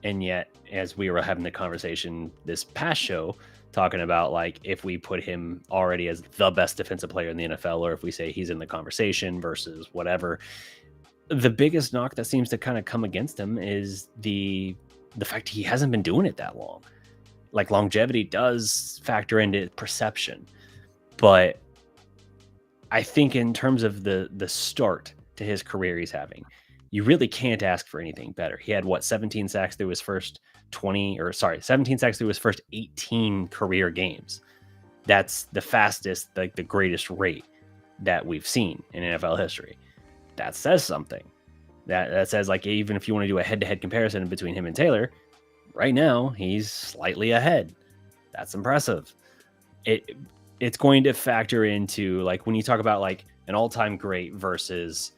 And yet, as we were having the conversation this past show, talking about like if we put him already as the best defensive player in the NFL, or if we say he's in the conversation versus whatever, the biggest knock that seems to kind of come against him is the fact he hasn't been doing it that long. Like longevity does factor into perception, but I think in terms of the start to his career he's having, you really can't ask for anything better. He had 17 sacks through his first 17 sacks through his first 18 career games. That's the fastest, like the greatest rate that we've seen in NFL history. That says something. That says, like, even if you want to do a head-to-head comparison between him and Taylor, right now he's slightly ahead. That's impressive. It's going to factor into, like, when you talk about like an all-time great versus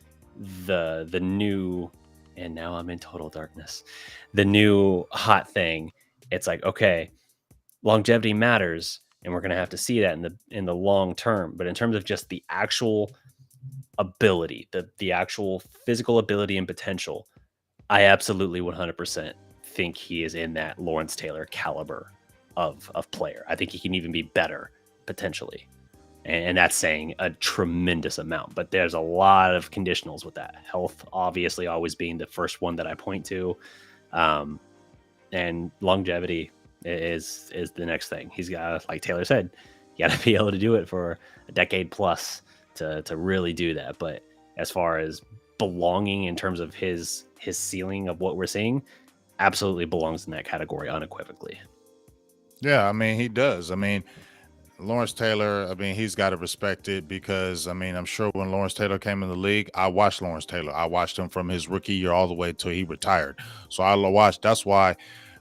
the new, and now I'm in total darkness, the new hot thing. It's like, okay, longevity matters, and we're going to have to see that in the long term. But in terms of just the actual ability, the actual physical ability and potential, I absolutely 100% think he is in that Lawrence Taylor caliber of player. I think he can even be better potentially. And that's saying a tremendous amount. But there's a lot of conditionals with that. Health, obviously, always being the first one that I point to. And longevity is the next thing. He's got, like Taylor said, you got to be able to do it for a decade plus to really do that. But as far as belonging in terms of his ceiling of what we're seeing, absolutely belongs in that category unequivocally. Yeah, I mean, he does. I mean, Lawrence Taylor, I mean, he's got to respect it because, I mean, I'm sure when Lawrence Taylor came in the league, I watched Lawrence Taylor. I watched him from his rookie year all the way till he retired. So I watched. That's why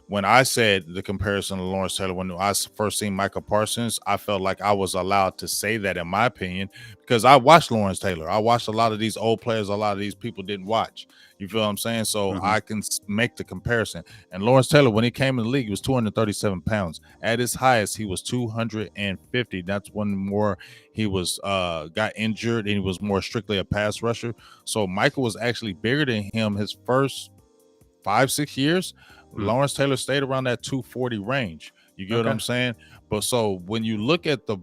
when I said the comparison to Lawrence Taylor, when I first seen Micah Parsons, I felt like I was allowed to say that in my opinion because I watched Lawrence Taylor. I watched a lot of these old players a lot of these people didn't watch. You feel what I'm saying? So I can make the comparison. And Lawrence Taylor, when he came in the league, he was 237 pounds. At his highest, he was 250. That's when more he was got injured and he was more strictly a pass rusher. So Michael was actually bigger than him his first 5-6 years. Lawrence Taylor stayed around that 240 range. You get what I'm saying? But so when you look at the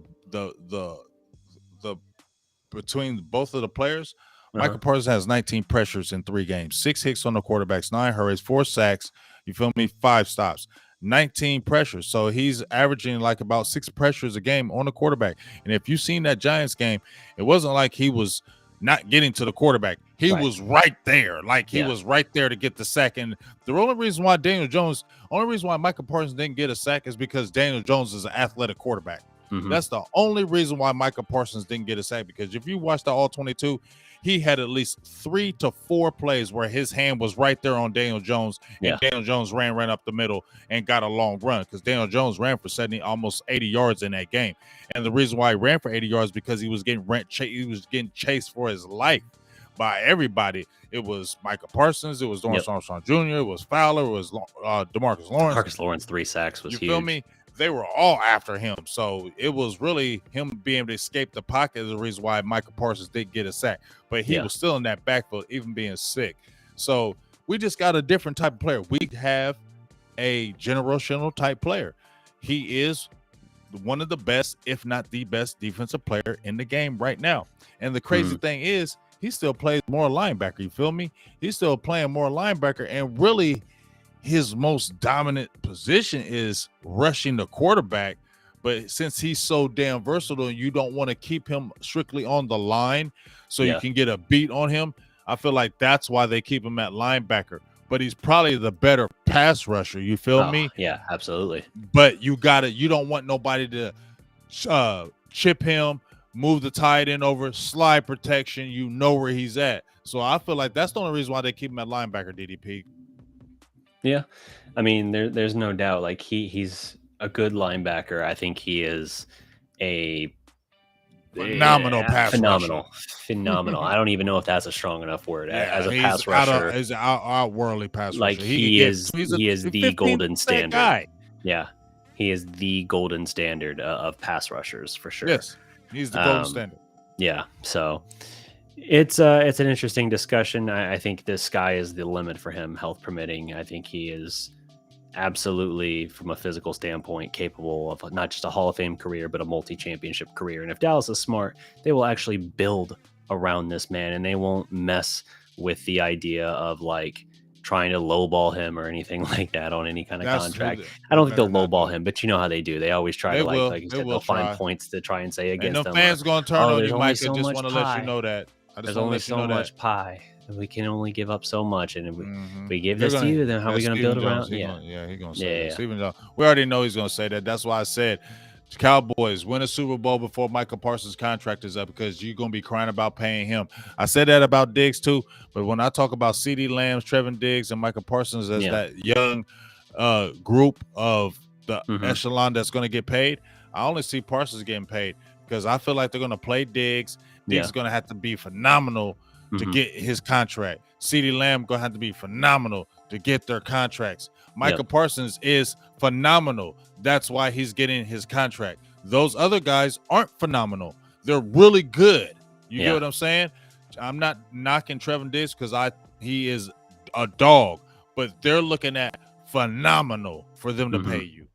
between both of the players, Micah Parsons has 19 pressures in 3 games, 6 hits on the quarterbacks, 9 hurries, 4 sacks. You feel me? 5 stops, 19 pressures. So he's averaging like about 6 pressures a game on the quarterback. And if you've seen that Giants game, it wasn't like he was not getting to the quarterback. He was right there. Like he was right there to get the sack. And the only reason why Micah Parsons didn't get a sack is because Daniel Jones is an athletic quarterback. That's the only reason why Micah Parsons didn't get a sack, because if you watch the all 22, he had at least 3 to 4 plays where his hand was right there on Daniel Jones, and Daniel Jones ran up the middle and got a long run, because Daniel Jones ran for almost 80 yards in that game. And the reason why he ran for 80 yards because he was getting chased for his life by everybody. It was Micah Parsons, it was Dorrance Armstrong Jr., it was Fowler, it was DeMarcus Lawrence. Marcus Lawrence 3 sacks was huge. You feel me? They were all after him. So it was really him being able to escape the pocket is the reason why Micah Parsons didn't get a sack. But he was still in that backfield, even being sick. So we just got a different type of player. We have a generational type player. He is one of the best, if not the best, defensive player in the game right now. And the crazy thing is, he still plays more linebacker. You feel me? He's still playing more linebacker, and really his most dominant position is rushing the quarterback. But since he's so damn versatile, you don't want to keep him strictly on the line so you can get a beat on him. I feel like that's why they keep him at linebacker. but he's probably the better pass rusher. You feel me? Yeah, absolutely. But you don't want nobody to chip him, move the tight end over, slide protection. You know where he's at. So I feel like that's the only reason why they keep him at linebacker, DDP. Yeah. I mean, there's no doubt. Like he's a good linebacker. I think he is a phenomenal pass phenomenal. rusher. I don't even know if that's a strong enough word. As a pass rusher, he's outworldly pass like rusher. He is the golden standard guy. Yeah, he is the golden standard of pass rushers for sure. Yes, he's the golden standard. Yeah, so it's an interesting discussion. I think the sky is the limit for him, health permitting. I think he is absolutely, from a physical standpoint, capable of not just a Hall of Fame career, but a multi-championship career. And if Dallas is smart, they will actually build around this man, and they won't mess with the idea of like trying to lowball him or anything like that on any kind of contract. I don't think they'll lowball him, but you know how they do. They always try to like you said, they'll find points to try and say against them. And the fans going to turn on you, Micah. Just want to let you know that. There's only so much pie. We can only give up so much, and if we give this to you, then how are we going to build around? He's going to say that. Stephen Jones. We already know he's going to say that. That's why I said, Cowboys win a Super Bowl before Micah Parsons' contract is up, because you're going to be crying about paying him. I said that about Diggs too, but when I talk about CeeDee Lambs, Trevin Diggs, and Micah Parsons as that young group of the echelon that's going to get paid, I only see Parsons getting paid because I feel like they're going to play Diggs. Diggs is going to have to be phenomenal to get his contract. CeeDee Lamb going to have to be phenomenal to get their contracts. Micah Parsons is phenomenal. That's why he's getting his contract. Those other guys aren't phenomenal. They're really good. You get what I'm saying? I'm not knocking Trevin Diggs because he is a dog, but they're looking at phenomenal for them to pay you.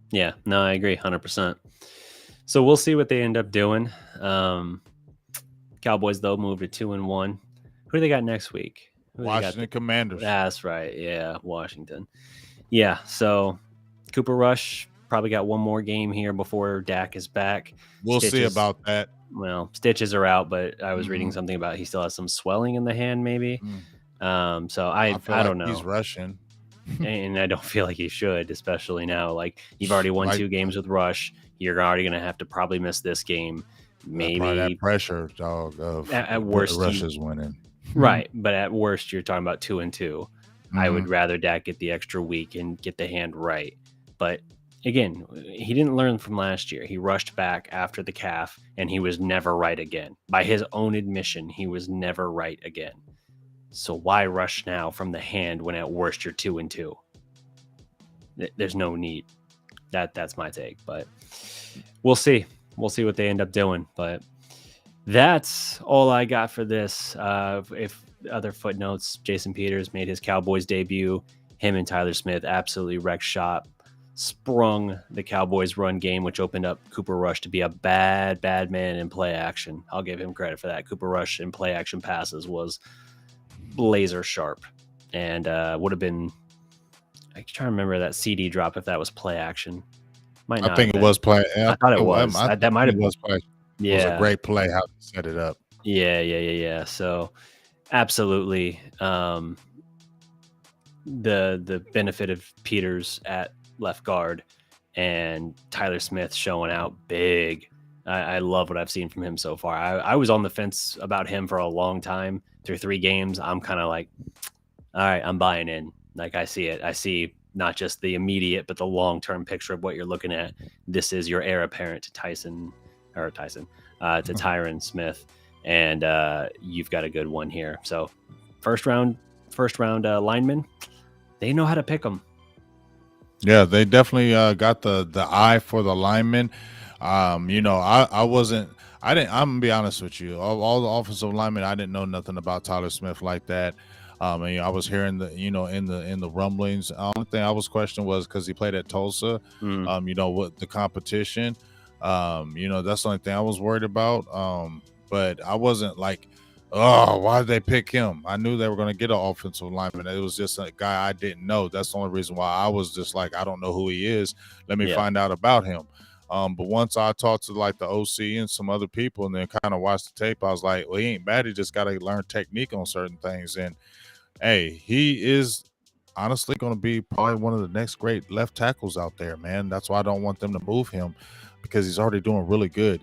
Yeah, no, I agree 100%. So we'll see what they end up doing. Cowboys, though, moved to 2-1. Who do they got next week? Washington Commanders. That's right. Yeah, Washington. Yeah, so Cooper Rush probably got one more game here before Dak is back. We'll see about that. Well, stitches are out, but I was reading something about he still has some swelling in the hand, maybe. So I don't know. He's rushing. And I don't feel like he should, especially now. Like, you've already won 2 games with Rush. You're already going to have to probably miss this game. Maybe that pressure, dog. Of at worst, Rush is winning. Right, but at worst, you're talking about 2-2. I would rather Dak get the extra week and get the hand right. But again, he didn't learn from last year. He rushed back after the calf, and he was never right again. By his own admission, he was never right again. So why rush now from the hand when at worst you're 2-2? There's no need. That's my take, but we'll see. We'll see what they end up doing, but that's all I got for this. If other footnotes, Jason Peters made his Cowboys debut. Him and Tyler Smith absolutely wrecked shop, sprung the Cowboys run game, which opened up Cooper Rush to be a bad man in play action. I'll give him credit for that. Cooper Rush in play action passes was laser sharp, and would have been. I try to remember that CeeDee drop if that was play action. Might not. I think it was play. I thought it was. That might have been play. Yeah, it was a great play how to set it up. Yeah. So absolutely, the benefit of Peters at left guard and Tyler Smith showing out big. I love what I've seen from him so far. I was on the fence about him for a long time. Through 3 games, I'm kind of like, all right, I'm buying in. Like, I see it. I see not just the immediate, but the long-term picture of what you're looking at. This is your heir apparent to Tyron Smith, and you've got a good one here. So first round linemen, they know how to pick them. Yeah, they definitely got the eye for the linemen. I'm gonna be honest with you. All the offensive linemen, I didn't know nothing about Tyler Smith like that. I was hearing in the rumblings. The only thing I was questioning was because he played at Tulsa. What the competition. That's the only thing I was worried about. But I wasn't like, oh, why did they pick him? I knew they were going to get an offensive lineman. It was just a guy I didn't know. That's the only reason why I was just like, I don't know who he is. Let me find out about him. But once I talked to like the OC and some other people and then kind of watched the tape, I was like, well, he ain't bad. He just got to learn technique on certain things. And hey, he is honestly going to be probably one of the next great left tackles out there, man. That's why I don't want them to move him, because he's already doing really good.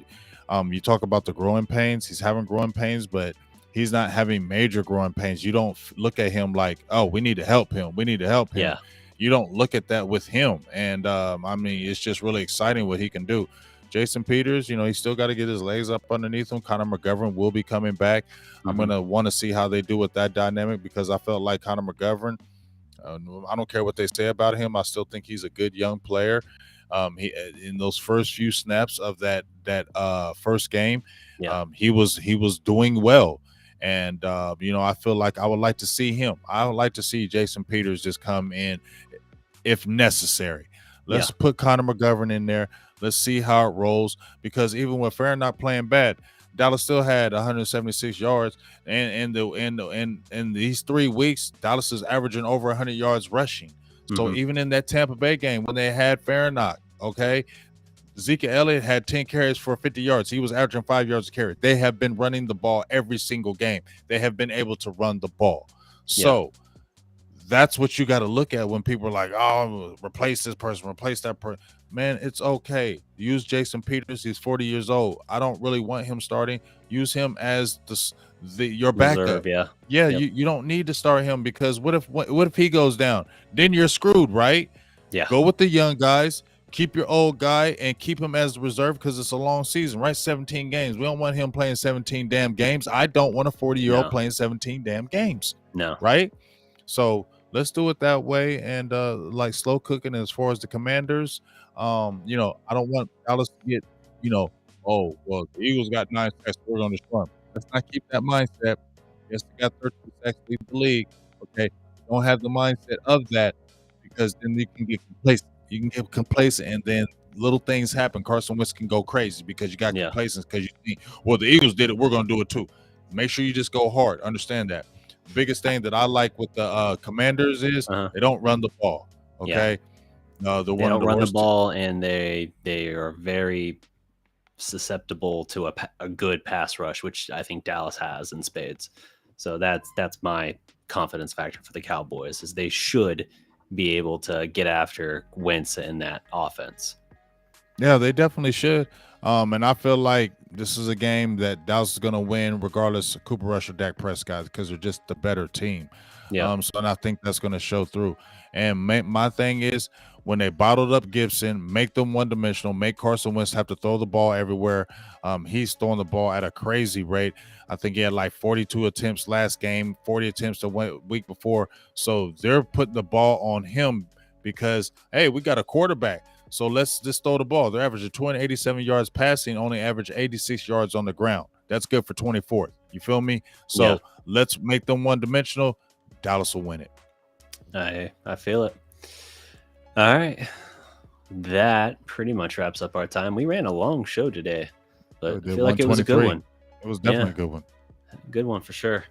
You talk about the growing pains. He's having growing pains, but he's not having major growing pains. You don't look at him like, oh, we need to help him. We need to help him. Yeah. You don't look at that with him. And I mean, it's just really exciting what he can do. Jason Peters, you know, he's still got to get his legs up underneath him. Connor McGovern will be coming back. I'm going to want to see how they do with that dynamic, because I felt like Connor McGovern, I don't care what they say about him, I still think he's a good young player. He, in those first few snaps of that first game, he was doing well. And you know, I feel like I would like to see him. I would like to see Jason Peters just come in if necessary. Let's put Connor McGovern in there. Let's see how it rolls, because even with Farron not playing bad, Dallas still had 176 yards, and in these 3 weeks, Dallas is averaging over 100 yards rushing. So even in that Tampa Bay game when they had Farron, okay, Zeke Elliott had 10 carries for 50 yards. He was averaging 5 yards a carry. They have been running the ball every single game. They have been able to run the ball. So that's what you got to look at when people are like, oh, replace this person, replace that person. Man, it's okay. Use Jason Peters. He's 40 years old. I don't really want him starting. Use him as your backup. Reserve, you don't need to start him, because what if he goes down? Then you're screwed, right? Yeah. Go with the young guys. Keep your old guy and keep him as a reserve, because it's a long season, right? 17 games. We don't want him playing 17 damn games. I don't want a 40-year-old playing 17 damn games. No. Right? So let's do it that way, and like slow cooking as far as the Commanders. You know, I don't want Dallas to get, you know, oh, well, the Eagles got 9 sacks, we're going to destroy them. Let's not keep that mindset. Yes, they got 13 sacks, lead the league. Okay, don't have the mindset of that, because then you can get complacent. You can get complacent, and then little things happen. Carson Wentz can go crazy because you got complacence, because you think, well, the Eagles did it, we're going to do it too. Make sure you just go hard. Understand that. The biggest thing that I like with the Commanders is they don't run the ball. Okay, they don't run the ball, and they are very susceptible to a good pass rush, which I think Dallas has in spades. So that's my confidence factor for the Cowboys, is they should be able to get after Wentz in that offense. Yeah, they definitely should. And I feel like this is a game that Dallas is going to win regardless of Cooper Rush or Dak Prescott, because they're just the better team. So and I think that's going to show through. And my thing is, when they bottled up Gibson, make them one-dimensional, make Carson Wentz have to throw the ball everywhere. He's throwing the ball at a crazy rate. I think he had like 42 attempts last game, 40 attempts the week before. So they're putting the ball on him because, hey, we got a quarterback. So let's just throw the ball. They're averaging 287 yards passing, only average 86 yards on the ground. That's good for 24th. You feel me? So let's make them one-dimensional. Dallas will win it. I feel it. All right. That pretty much wraps up our time. We ran a long show today, but I feel like it was a good one. It was definitely a good one. Good one for sure.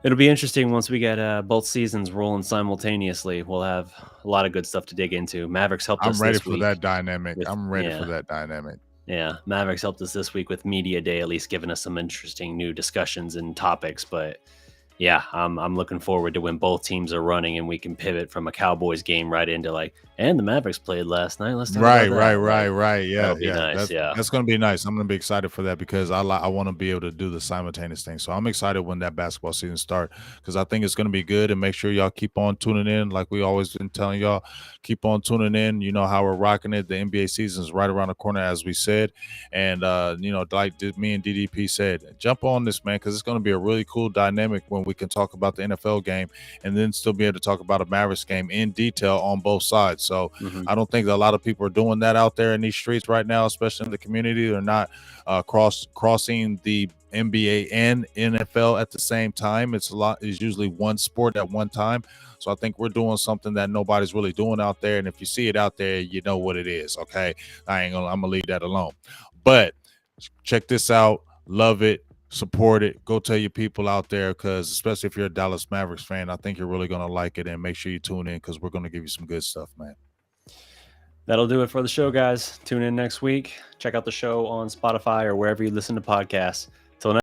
It'll be interesting once we get both seasons rolling simultaneously. We'll have a lot of good stuff to dig into. Mavericks helped us this week. I'm ready for that dynamic. Yeah, Mavericks helped us this week with Media Day, at least giving us some interesting new discussions and topics. But yeah, I'm looking forward to when both teams are running and we can pivot from a Cowboys game right into and the Mavericks played last night. Let's talk about that. Right. Yeah, that'll be nice. That's going to be nice. I'm going to be excited for that because I want to be able to do the simultaneous thing. So I'm excited when that basketball season starts because I think it's going to be good. And make sure y'all keep on tuning in, like we always been telling y'all. Keep on tuning in. You know how we're rocking it. The NBA season is right around the corner, as we said. And like me and DDP said, jump on this, man, because it's going to be a really cool dynamic when we can talk about the NFL game and then still be able to talk about a Mavericks game in detail on both sides. So I don't think that a lot of people are doing that out there in these streets right now, especially in the community. They're not crossing the NBA and NFL at the same time. It's usually one sport at one time. So I think we're doing something that nobody's really doing out there. And if you see it out there, you know what it is. Okay. I'm gonna leave that alone. But check this out. Love it. Support it. Go tell your people out there, because especially if you're a Dallas Mavericks fan, I think you're really going to like it. And make sure you tune in because we're going to give you some good stuff, man. That'll do it for the show, guys. Tune in next week. Check out the show on Spotify or wherever you listen to podcasts.